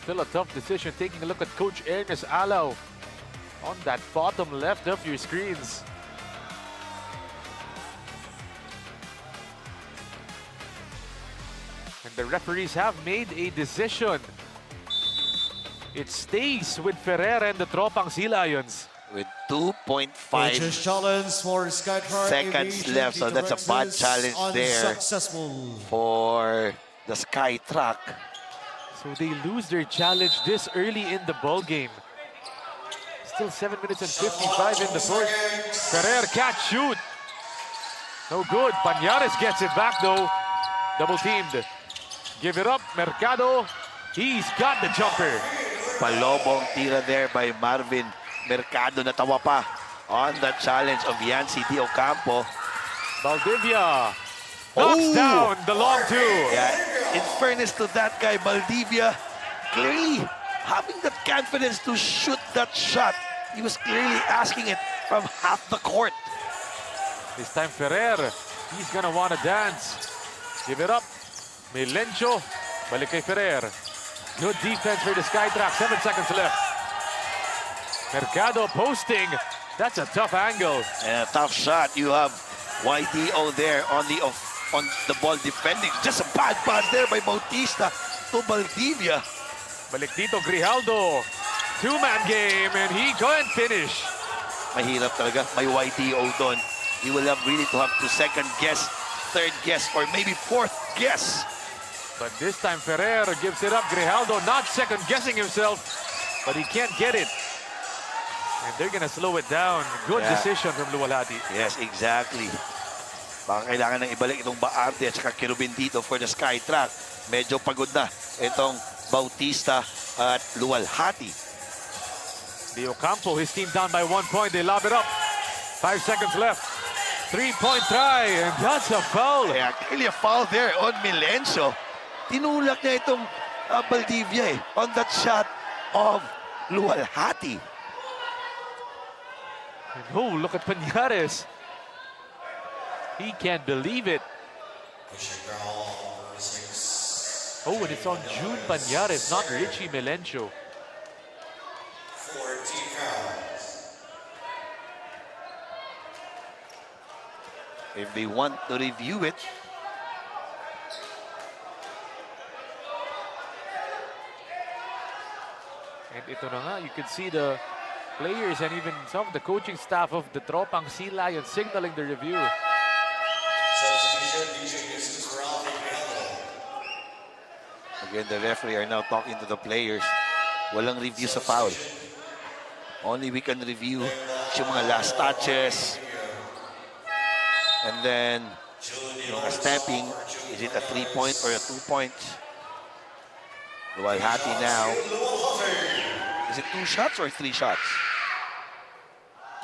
Still a tough decision. Taking a look at Coach Ernest Alao on that bottom left of your screens. And the referees have made a decision. It stays with Ferrer and the Tropang SEALIONS. With 2.5 challenge for SKYTRACK seconds Aviation, left. So that's a bad challenge there unsuccessful for the SKYTRACK. So they lose their challenge this early in the ball game. Still 7 minutes and 55 in the fourth. Ferrer catch shoot. No good. Pañares gets it back though. Double teamed. Give it up. Mercado. He's got the jumper. Palobong tira there by Marvin Mercado. Natawa pa on the challenge of Yancy Di Ocampo. Valdivia Knocks down the long two. Yeah, in fairness to that guy, Valdivia, clearly having that confidence to shoot that shot. He was clearly asking it from half the court. This time Ferrer, he's gonna want to dance. Give it up. Milencio, balik kay Ferrer. Good defense for the SKYTRACK, 7 seconds left. Mercado posting. That's a tough angle. And a tough shot. You have YDO there on the ball defending. Just a bad pass there by Bautista to Valdivia. Balik dito, Grijaldo. Two-man game, and he can't finish. Mahirap talaga. May YDO doon. You will have really to have to second guess, third guess, or maybe fourth guess. But this time Ferrer gives it up. Grijaldo not second guessing himself, but he can't get it. And they're gonna slow it down. Good decision from Luwalhati. Yes, exactly. Baka kailangan nang ibalik itong Baarte at saka Kirubin dito for the SKYTRACK. Medyo pagod na itong Bautista at Luwalhati. De Ocampo, his team down by 1 point. They lob it up. 5 seconds left. 3-point try, and that's a foul. Yeah, clearly a foul there on Milencio. Tinulak niya itong Valdivia on that shot of Luwalhati. And oh, look at Pañares. He can't believe it. Oh, and it's on June Pañares, not Richie Milencio. If they want to review it, and ito na nga, you could see the players and even some of the coaching staff of the Tropang SEALIONS signaling the review. again, the referee are now talking to the players. Walang review sa foul. Only we can review yung mga last touches. And then, yung stepping, is it a 3-point or a 2-point? Luwalhati now. Is it 2 shots or 3 shots?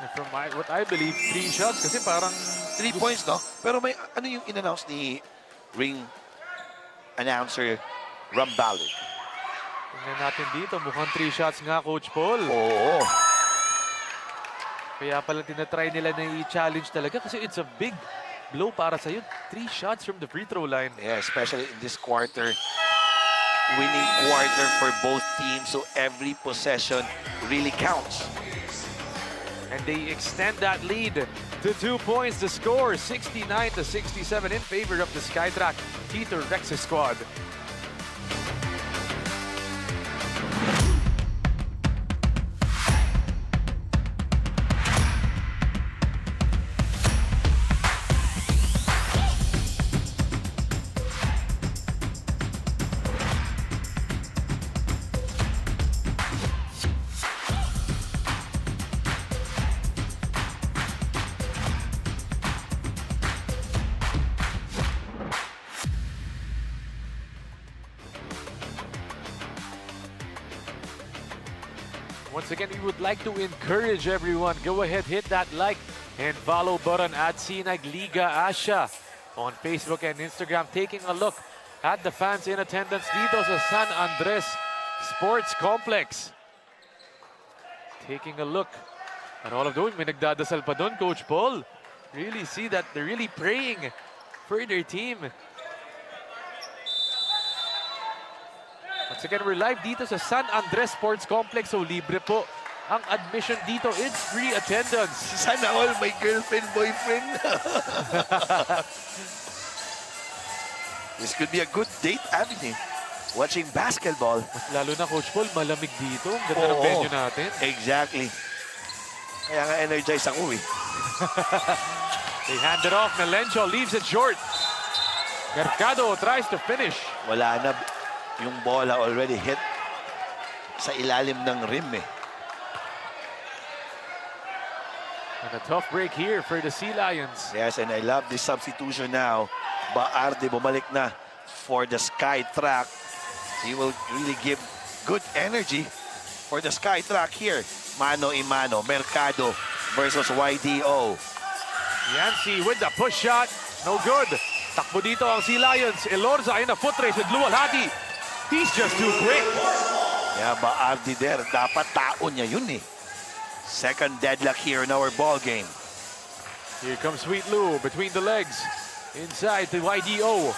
And from what I believe, 3 shots kasi parang 3 points, no? Pero may ano yung in-announce ni ring announcer Rambalik? tingnan natin dito, mukhang 3 shots nga, Coach Paul. Oo. Kaya pala tinatry nila na i-challenge talaga kasi it's a big blow para sa'yo. 3 shots from the free throw line. Yeah, especially in this quarter. Winning quarter for both teams, so every possession really counts. And they extend that lead to 2 points. The score, 69-67 in favor of the SKYTRACK TITO Rex's squad. Once again, we would like to encourage everyone. Go ahead, hit that like and follow button at Sinag Liga Asya on Facebook and Instagram. Taking a look at the fans in attendance dito sa San Andres Sports Complex. Taking a look at all of those. May nagdadasal pa doon, Coach Paul. Really see that they're really praying for their team. Once again, we're live dito sa San Andres Sports Complex. So, libre po ang admission dito. It's free attendance. Sana all my girlfriend, boyfriend. This could be a good date avenue. Watching basketball. Mas lalo na, Coach Paul, malamig dito. Ang ganda ng venue natin. Exactly. Kaya nga energized ako eh. They hand it off. Milencio leaves it short. Mercado tries to finish. Wala na. Yung bola already hit sa ilalim ng rim eh. And a tough break here for the SEALIONS. Yes, and I love this substitution now. Baarte bumalik na for the SKYTRACK. He will really give good energy for the SKYTRACK here. Mano a mano. Mercado versus YDO. Yancy with the push shot. No good. Takbo dito ang Sea Lions. Elorza in a foot race with Luwalhati. He's just too quick. Yeah, Baardi there. Dapat taon niya yun eh. Second deadlock here in our ball game. Here comes Sweet Lou between the legs. Inside to YDO.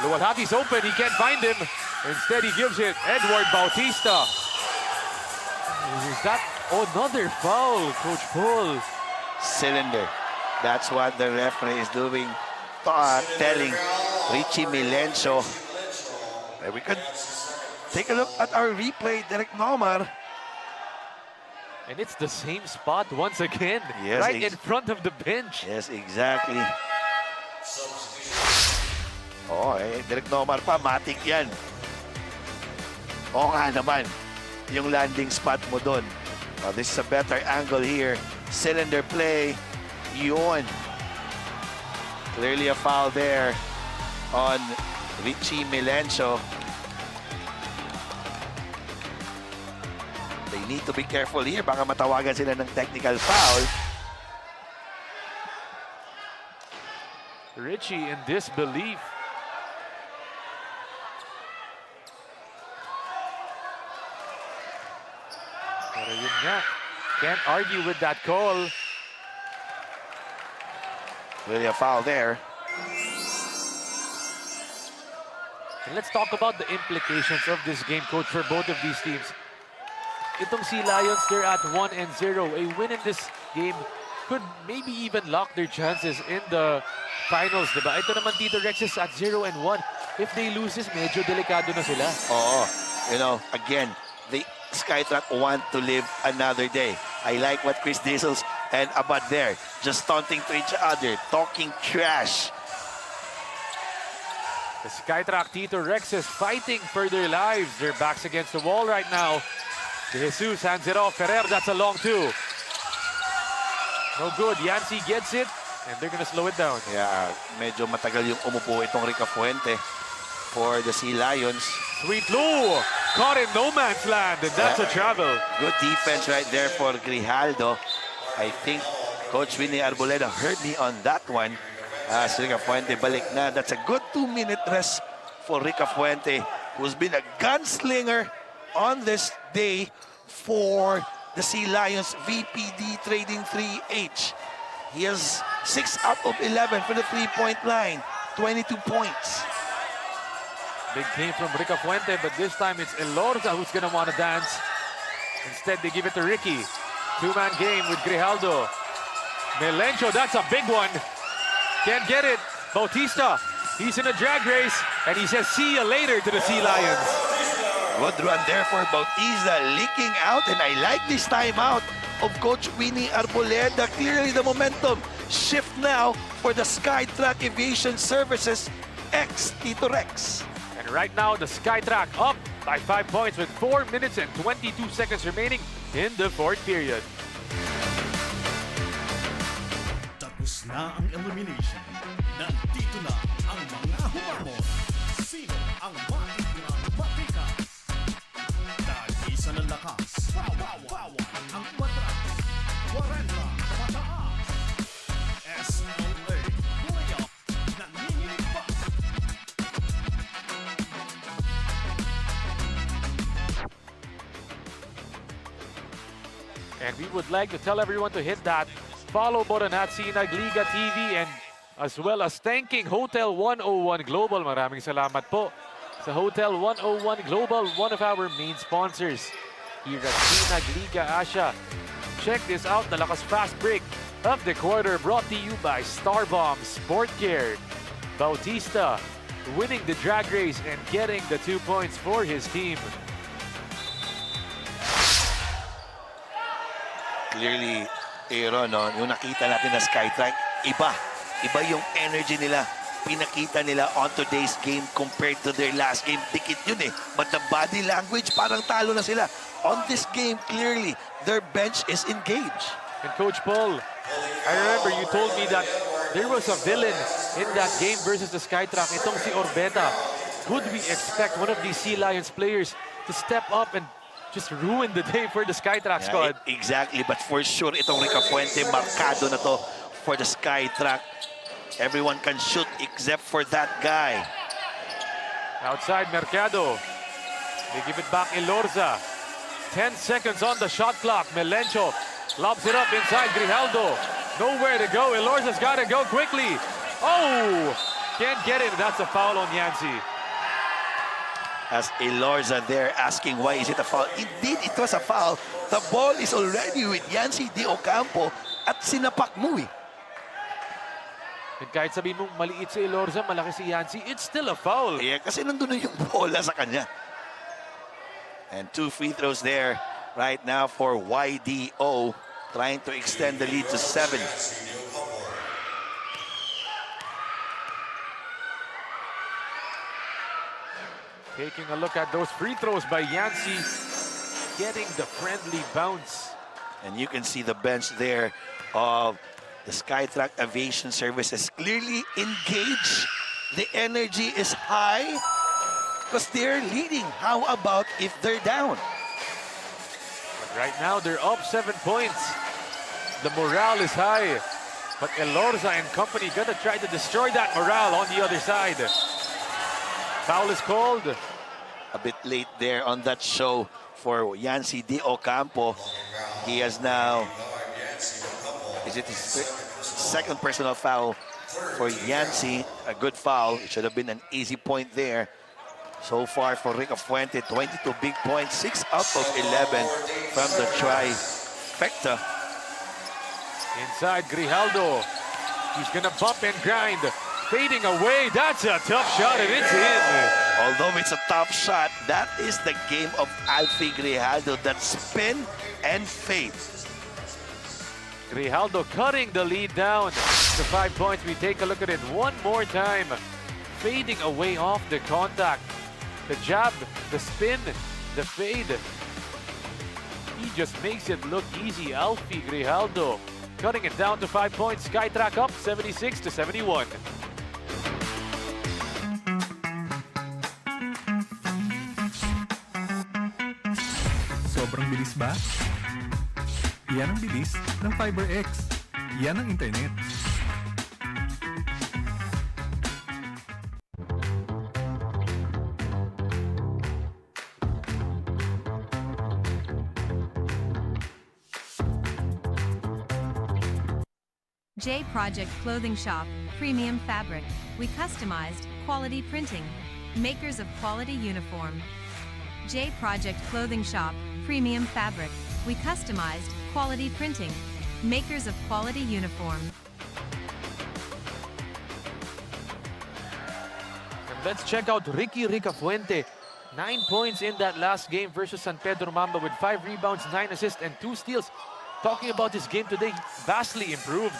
Luwalhati's open. He can't find him. Instead, he gives it Edward Bautista. Is that another foul, Coach Paul? Cylinder. That's what the referee is doing. Telling Richie Milencio. We could take a look at our replay, Derek Nomar. And it's the same spot once again. Yes, right in front of the bench. Yes, exactly. Oh, Derek Nomar pa, matik yan. Oo nga naman, yung landing spot mo doon. This is a better angle here. Cylinder play, yun. Clearly a foul there on Richie Milencio. They need to be careful here. Baka matawagan sila ng technical foul. Richie in disbelief. Pero yun nga, can't argue with that call. Really a foul there. And let's talk about the implications of this game, Coach, for both of these teams. Itong Sea Lions, they're at 1-0. A win in this game could maybe even lock their chances in the finals, diba? Ito naman Tito Rex is at 0-1. If they lose this, medyo delikado na sila. Oo. You know, again, the SKYTRACK want to live another day. I like what Chris Diesels and Abad there, just taunting to each other, talking trash. The SKYTRACK Tito Rex is fighting for their lives. Their backs against the wall right now. De Jesus hands it off. Ferrer, that's a long two. No good. Yancy gets it, and they're gonna slow it down. Yeah, medyo matagal yung umupo itong Rica Fuente for the Sea Lions. Sweet Lou caught in no man's land, and that's a travel. Good defense right there for Grijaldo. I think Coach Winnie Arboleda heard me on that one. Rica Fuente balik na. That's a good 2-minute rest for Rica Fuente, who's been a gunslinger on this day for the Sea Lions VPD Trading 3H. He has 6 out of 11 for the 3-point line, 22 points. Big game from Rica Fuente, but this time it's Elorza who's gonna want to dance. Instead, they give it to Ricky. Two-man game with Grijaldo. Milencio, that's a big one. Can't get it. Bautista, he's in a drag race, and he says, see you later to the Sea Lions. Good run there for Bautista, leaking out, and I like this timeout of Coach Winnie Arboleda. Clearly the momentum shift now for the SKYTRACK Aviation Services ex Tito Rex. And right now, the SKYTRACK up by 5 points with 4 minutes and 22 seconds remaining in the fourth period. Tapos na ang elimination. Nandito na ang mga humamon. Sino ang matitirang matikas? Tag-isa ng lakas. Pawawan ang matras. 40 pataas. SLA. Playoff. Nanginginig pa. And we would like to tell everyone to hit that follow button at Sinag Liga TV, and as well as thanking Hotel 101 Global. Maraming salamat po sa Hotel 101 Global, one of our main sponsors here at Sinag Liga Asya. Check this out, the lakas fast break of the quarter brought to you by Starbomb Sport Care. Bautista winning the drag race and getting the 2 points for his team. Clearly, Aaron, no, yung nakita natin na SKYTRACK, iba yung energy nila, pinakita nila on today's game compared to their last game. Dikit yun eh, but the body language, parang talo na sila. On this game, clearly, their bench is engaged. And Coach Paul, I remember you told me that there was a villain in that game versus the SKYTRACK. Itong si Orbeta. Could we expect one of these Sea Lions players to step up and just ruin the day for the SKYTRACK squad? Exactly, but for sure, itong Rica Fuente, markado na to for the SKYTRACK Everyone can shoot except for that guy. Outside Mercado. They give it back Elorza. 10 seconds on the shot clock. Melencio lobs it up inside Grijaldo. Nowhere to go. Elorza's got to go quickly. Oh! Can't get it. That's a foul on Yancy. As Elorza there asking why is it a foul. Indeed, it was a foul. The ball is already with Yancy De Ocampo at sinapak mo eh. And kahit sabihin mong maliit si Elorza, malaki si Yancy, it's still a foul. Yeah, kasi nandun na yung bola sa kanya. And 2 free throws there right now for YDO, trying to extend the lead to 7. Taking a look at those free throws by Yancy, getting the friendly bounce. And you can see the bench there of the SKYTRACK Aviation Services clearly engaged. The energy is high because they're leading. How about if they're down? But right now, they're up 7 points. The morale is high. But Elorza and company gonna try to destroy that morale on the other side. Foul is called. A bit late there on that show for Yancy De Ocampo. He has now, is it his second personal foul for Yancy? A good foul. It should have been an easy point there. So far for Rica Fuente, 22 big points, 6 out of 11 from the trifecta. Inside Grijaldo. He's gonna bump and grind. Fading away. That's a tough shot and it's in. Although it's a tough shot, that is the game of Alfie Grijaldo, that spin and fade. Grijaldo cutting the lead down to 5 points. We take a look at it one more time. Fading away off the contact. The jab, the spin, the fade. He just makes it look easy. Alfie Grijaldo cutting it down to 5 points. SKYTRACK up 76-71. Sobrang bilis ba? Yan ang bilis ng FiberX. Yan ang internet. J Project Clothing Shop, Premium Fabric. We customized, quality printing. Makers of quality uniform. J Project Clothing Shop, Premium Fabric. We customized, quality printing. Makers of quality uniform. And let's check out Rica Fuente. 9 points in that last game versus San Pedro Mamba with 5 rebounds, 9 assists, and 2 steals. Talking about his game today, vastly improved.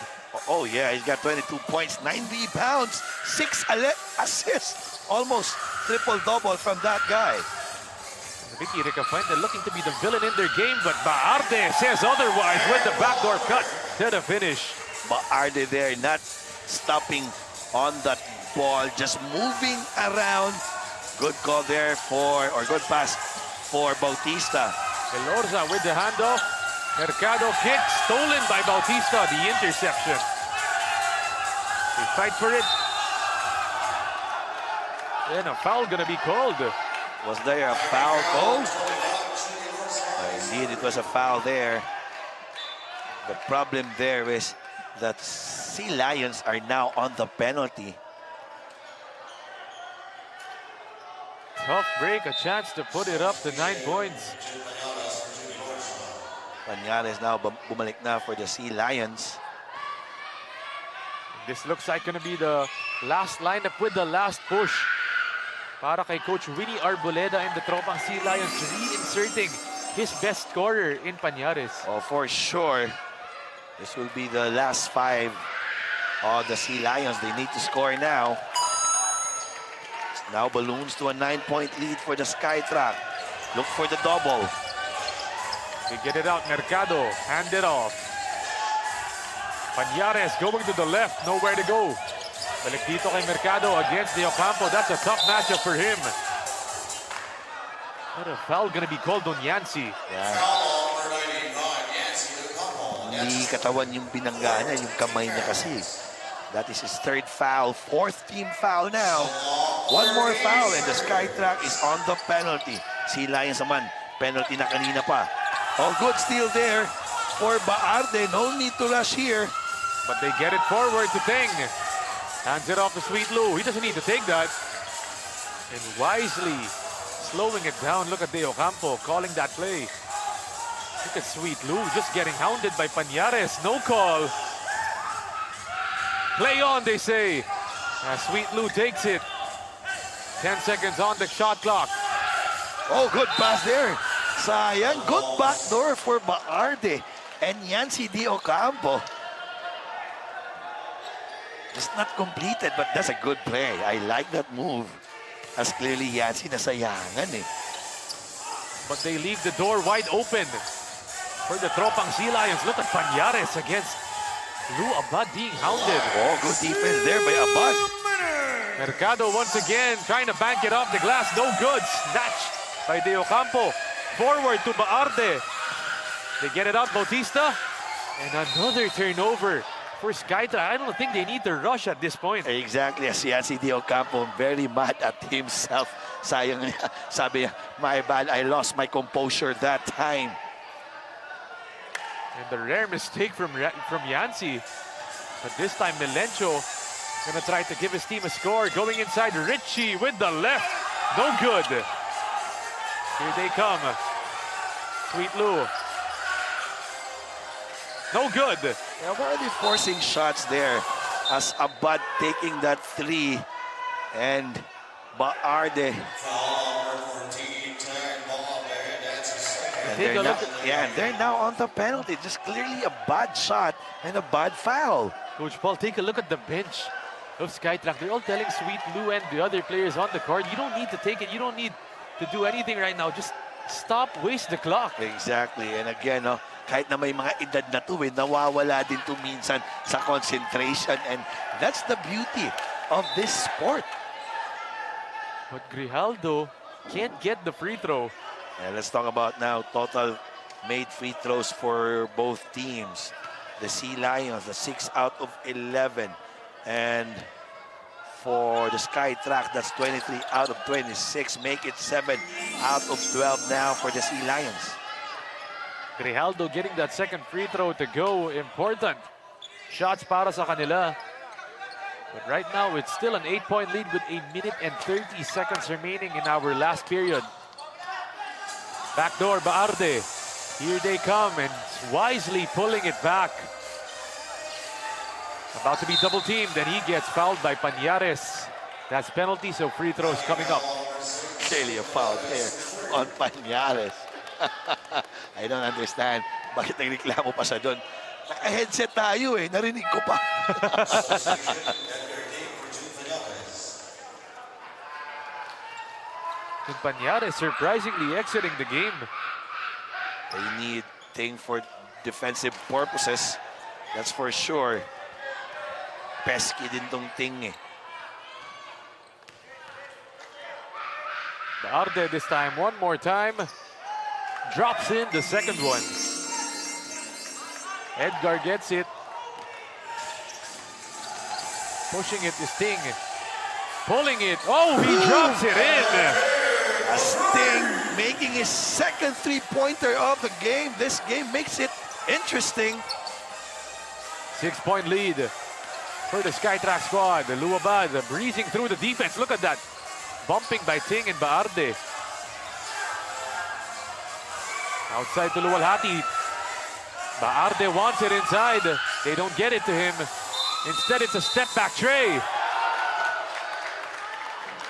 Oh yeah, he's got 22 points, 9 rebounds, 6 assists. Almost triple-double from that guy. Rica Fuente looking to be the villain in their game, but Baarde says otherwise with the backdoor cut to the finish. Baarde there, not stopping on that ball, just moving around. Good call there or good pass for Bautista. Elorza with the handoff. Mercado kick stolen by Bautista, the interception. They fight for it. And a foul gonna be called. Was there a foul called? Indeed, it was a foul there. The problem there is that Sea Lions are now on the penalty. Tough break, a chance to put it up to 9 points. Pañales now bumalik na for the Sea Lions. This looks like gonna be the last lineup with the last push. Para kay Coach Winnie Arboleda and the Tropang Sea Lions reinserting his best scorer in Pañales. Oh, for sure. This will be the last 5 of the Sea Lions. They need to score now. Now balloons to a 9-point lead for the SKYTRACK. Look for the double. They get it out, Mercado, hand it off. Pañales going to the left, nowhere to go. Balik dito kay Mercado against De Ocampo. That's a tough matchup for him. What a foul gonna be called on Yancy. Yeah. Hindi katawan yung binangga niya, yung kamay niya kasi. That is his third foul, fourth team foul now. One more foul and the SkyTrack is on the penalty. SEALIONS naman, penalty na kanina pa. Oh, good steal there for Baarde. No need to rush here. But they get it forward to Teng. Hands it off to Sweet Lou. He doesn't need to take that. And wisely slowing it down. Look at De Ocampo calling that play. Look at Sweet Lou just getting hounded by Pañares. No call. Play on, they say. As Sweet Lou takes it. 10 seconds on the shot clock. Oh, good pass there. Sayang. Good backdoor for Baarde. And yan si De Ocampo. It's not completed, but that's a good play. I like that move. As clearly Yancy nasayangan eh. But they leave the door wide open for the Tropang SEALIONS. Look at Pañares against Lou Abad being hounded. Oh, good defense there by Abad. Mercado once again trying to bank it off the glass. No good. Snatch by De Ocampo. Forward to Baarde. They get it out, Bautista. And another turnover for SkyTrack. I don't think they need to rush at this point. Exactly. As yan si De Ocampo, very mad at himself. Sayang niya. Sabi niya, my bad, I lost my composure that time. And the rare mistake from Yancy. But this time, Melencio gonna try to give his team a score. Going inside, Richie with the left. No good. Here they come. Sweet Lou. No good. Yeah, why are they forcing shots there? As Abad taking that three. And Baarde. And they're now on the penalty. Just clearly a bad shot and a bad foul. Coach Paul, take a look at the bench of SkyTrack. They're all telling Sweet Lou and the other players on the court, you don't need to take it. You don't need to do anything right now. Just stop, waste the clock. Exactly. And again, no, kahit na may mga edad na to, nawawala din to minsan sa concentration. And that's the beauty of this sport. But Grijaldo can't get the free throw. And let's talk about now total made free throws for both teams. The SEALIONS, the 6 out of 11. And for the SkyTrack, that's 23 out of 26. Make it 7 out of 12 now for the SEALIONS. Grijaldo getting that second free throw to go. Important shots para sa kanila. But right now, it's still an 8-point lead with 1 minute and 30 seconds remaining in our last period. Backdoor, Baarde. Here they come and wisely pulling it back. About to be double teamed and he gets fouled by Pañares. That's penalty, so free throws coming up. Clearly a foul there on Pañares. I don't understand. Bakit nagreklamo pa siya doon? Naka-headset tayo eh. Narinig ko pa. And Pañares surprisingly exiting the game. They need Ting for defensive purposes. That's for sure. Pesky din tong Ting eh. Baarde this time, one more time. Drops in the second one. Edgar gets it. Pushing it is Ting. Pulling it. Oh, he drops it in. Sting making his second three-pointer of the game. This game makes it interesting. 6-point lead for the SkyTrack squad. Lou Abad breezing through the defense. Look at that. Bumping by Ting and Baarde. Outside to Luwalhati. Baarde wants it inside. They don't get it to him. Instead, it's a step-back tray.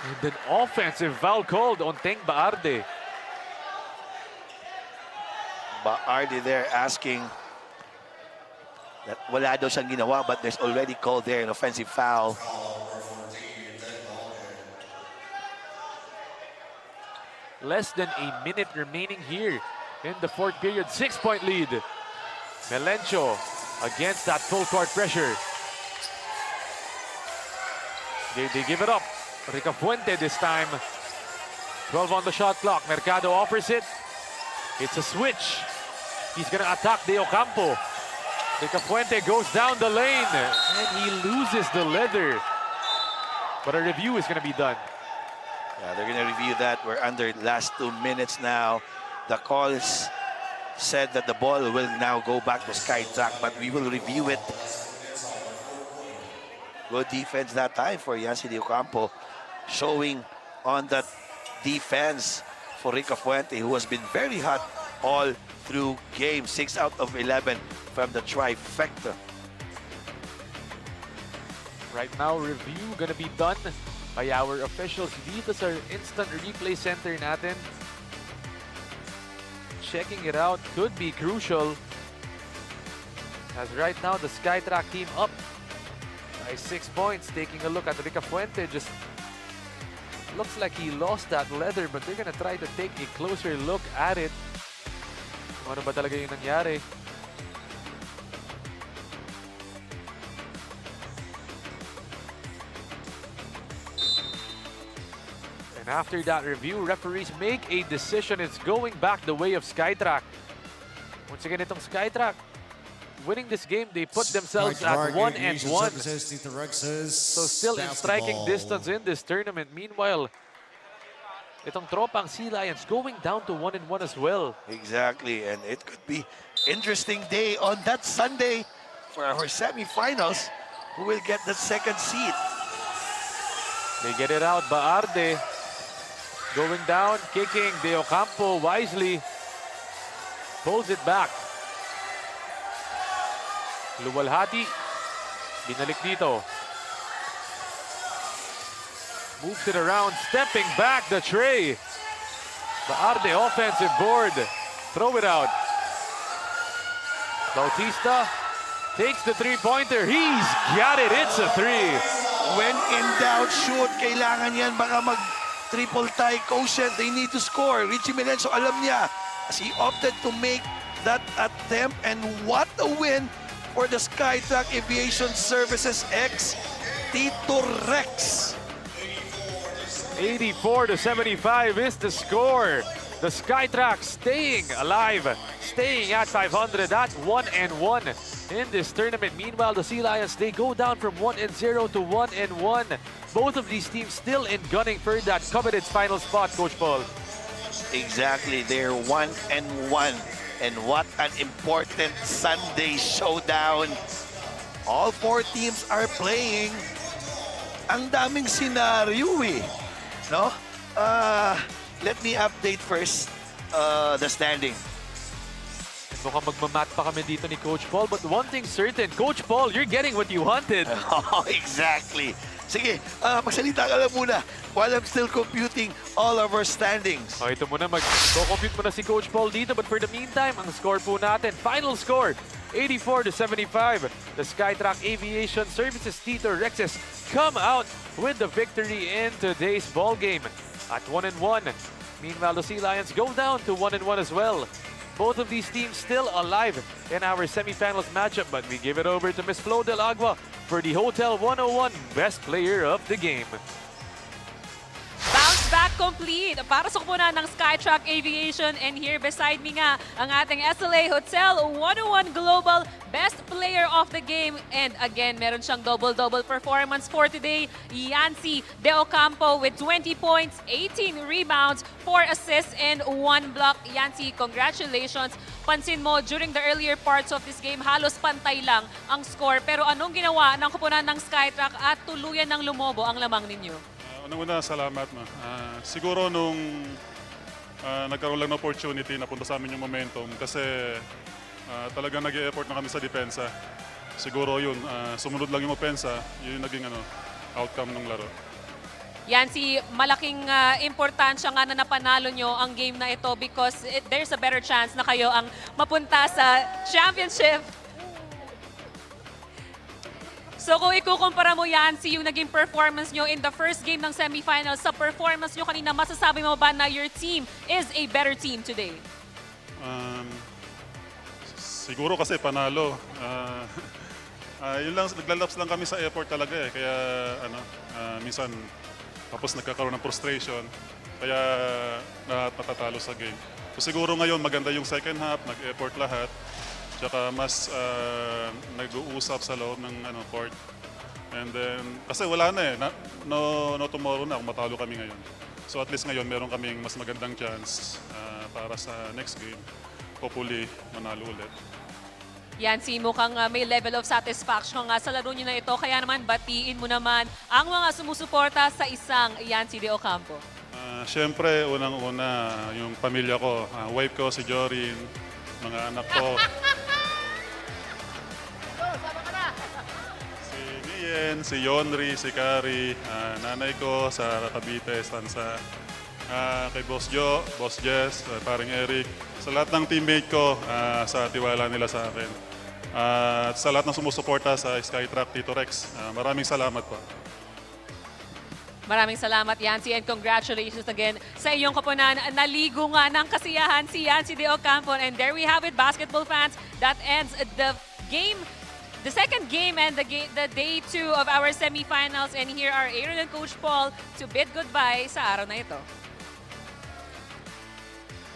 And an offensive foul called on Teng Baarde. Baarde there asking that wala daw siyang ginawa, but there's already called there an offensive foul. Less than a minute remaining here in the fourth period. 6-point lead. Melencio against that full court pressure. They give it up. Rica Fuente this time. 12 on the shot clock. Mercado offers it. It's a switch. He's gonna attack De Ocampo. Fuente goes down the lane and he loses the leather. But a review is going to be done. Yeah, they're going to review that. We're under last 2 minutes now. The calls said that the ball will now go back to SkyTrack, but we will review it. Good defense that time for Yancy De Ocampo, showing on that defense for Rica Fuente, who has been very hot all through game. 6 out of 11 from the trifecta. Right now, review gonna be done by our officials dito sa instant replay center natin. Checking it out could be crucial. As right now, the SkyTrack team up by 6 points. Taking a look at Rica Fuente, just looks like he lost that leather, but they're gonna try to take a closer look at it. Kung ano ba talaga yung nangyari. And after that review, referees make a decision. It's going back the way of SkyTrack. Once again, itong SkyTrack, winning this game, they put themselves at 1-1. So still in striking distance in this tournament. Meanwhile, itong Tropang SEALIONS going down to 1-1 as well. Exactly, and it could be interesting day on that Sunday for our semifinals. Who will get the second seed? They get it out. Baarde going down, kicking. De Ocampo wisely pulls it back. Luwalhati, binalik dito. Moves it around, stepping back the tray. Baarde offensive board. Throw it out. Bautista takes the three-pointer. He's got it. It's a 3. When in doubt, shoot. Kailangan yan. Baka mag-triple tie quotient. They need to score. Richie Melenso, alam niya. As he opted to make that attempt. And what a win for the SkyTrack Aviation Services X TITO Rex. 84-75 is the score. The SkyTrack staying alive, staying at 500 at 1-1 in this tournament. Meanwhile, the SEALIONS, they go down from 1-0 to 1-1. Both of these teams still in gunning for that coveted final spot, Coach Paul. Exactly, they're 1-1. And what an important Sunday showdown. All 4 teams are playing. Ang daming senaryo eh. No? Let me update first the standing. Mukhang magmamat pa kami dito ni Coach Paul. But one thing certain, Coach Paul, you're getting what you wanted. Oh, exactly. Sige, magsalita ka lang muna while I'm still computing all of our standings. Oh, ito muna, mag-compute muna si Coach Paul dito. But for the meantime, ang score po natin, final score, 84-75. The SkyTrack Aviation Services TITO Rexes come out with the victory in today's ball game at 1-1. Meanwhile, the SEALIONS go down to 1-1 as well. Both of these teams still alive in our semifinals matchup, but we give it over to Miss Flo Del Agua for the Hotel 101 Best Player of the Game. Bounce back complete para sa kupunan ng SkyTrack Aviation. And here beside me nga ang ating SLA Hotel 101 Global Best Player of the Game. And again, meron siyang double-double performance for today. Yancy De Ocampo with 20 points, 18 rebounds, 4 assists, and 1 block. Yancy, congratulations. Pansin mo, during the earlier parts of this game, halos pantay lang ang score. Pero anong ginawa ng kupunan ng SkyTrack at tuluyan ng lumobo ang lamang ninyo? Unang-una, salamat. No? Siguro nung nagkaroon lang ng opportunity na punta sa amin yung momentum kasi talagang nag-e-effort na kami sa depensa. Siguro yun, sumunod lang yung opensa, yun yung naging outcome ng laro. Yancy, malaking importansya nga na napanalo nyo ang game na ito because there's a better chance na kayo ang mapunta sa championship. So kung ikukumpara mo, Yancy, yung naging performance nyo in the first game ng semifinals sa performance nyo kanina, masasabi mo ba na your team is a better team today? Siguro kasi panalo. Yun lang, naglalaps lang kami sa effort talaga eh. Kaya minsan tapos nagkakaroon ng frustration. Kaya natatalo sa game. So siguro ngayon maganda yung second half, nag-effort lahat. Tsaka mas nag-uusap sa loob ng court. And then, kasi wala na eh. No tomorrow na kung matalo kami ngayon. So at least ngayon meron kaming mas magandang chance para sa next game. Hopefully, manalo ulit. Yancy, mukhang may level of satisfaction nga sa laro niyo na ito. Kaya naman, batiin mo naman ang mga sumusuporta sa isang Yancy de Ocampo. Siyempre, unang-una, yung pamilya ko, wife ko, si Jorin, mga anak ko. Si Mien, si Yonri, si Kari, nanay ko sa Cavite, Stanza, kay Boss Jo, Boss Jess, paring Eric, sa lahat ng teammate ko, sa tiwala nila sa akin. At sa lahat ng sumusuporta sa SKYTRACK, Tito Rex, maraming salamat po. Maraming salamat, Yancy, and congratulations again sa iyong kapunan. Naligo nga ng kasiyahan si Yancy de Ocampo. And there we have it, basketball fans. That ends the game, the second game and the day 2 of our semifinals. And here are Aaron and Coach Paul to bid goodbye sa araw na ito.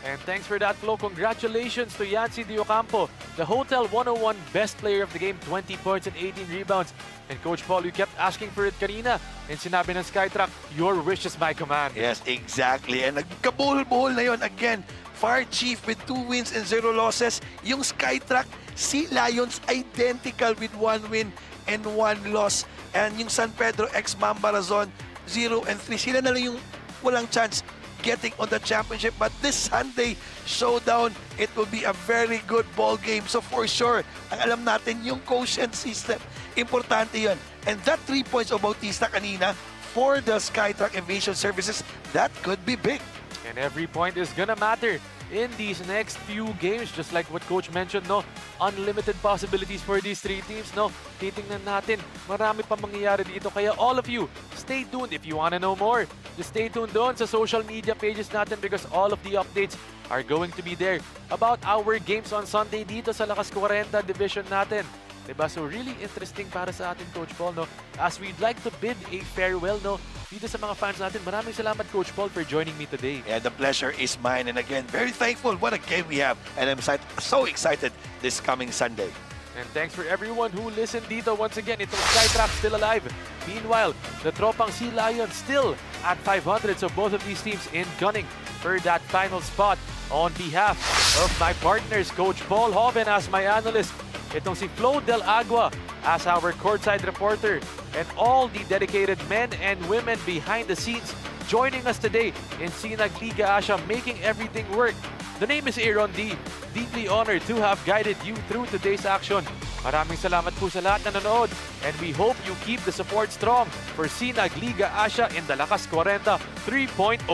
And thanks for that, Flo. Congratulations to Yancy de Ocampo, the Hotel 101 best player of the game, 20 points and 18 rebounds. And Coach Paul, you kept asking for it kanina. And sinabi ng SkyTrack, your wish is my command. Yes, exactly. And nagkabuhol-buhol na yon again. Fire Chief with 2 wins and 0 losses. Yung SkyTrack, SEALIONS identical with 1 win and 1 loss. And yung San Pedro X Mambarazon, 0 and 3. Sila na lang yung walang chance getting on the championship. But this Sunday showdown, it will be a very good ball game. So for sure, ang alam natin yung quotient system, importante yun. And that 3 points of Bautista kanina for the SkyTrack Aviation Services, that could be big. And every point is gonna matter in these next few games. Just like what Coach mentioned, no? Unlimited possibilities for these 3 teams, no? Titingnan natin, marami pa mangyayari dito. Kaya all of you, stay tuned if you wanna know more. Just stay tuned doon sa social media pages natin because all of the updates are going to be there about our games on Sunday dito sa Lakas 40 division natin. Diba? So really interesting para sa atin, Coach Paul, no? As we'd like to bid a farewell, no? Dito sa mga fans natin, maraming salamat, Coach Paul, for joining me today. Yeah, the pleasure is mine. And again, very thankful. What a game we have. And I'm so excited this coming Sunday. And thanks for everyone who listened dito. Once again, itong SkyTrack still alive. Meanwhile, the Tropang SEALIONS still at 500. So both of these teams in gunning for that final spot. On behalf of my partners, Coach Paul Hoven as my analyst, itong si Flo Del Agua as our courtside reporter, and all the dedicated men and women behind the scenes joining us today in Sinag, Liga, Asya, making everything work. The name is Aaron D. Deeply honored to have guided you through today's action. Maraming salamat po sa lahat na nanood, and we hope you keep the support strong for Sinag, Liga, Asya in the Lakas 40 3.0.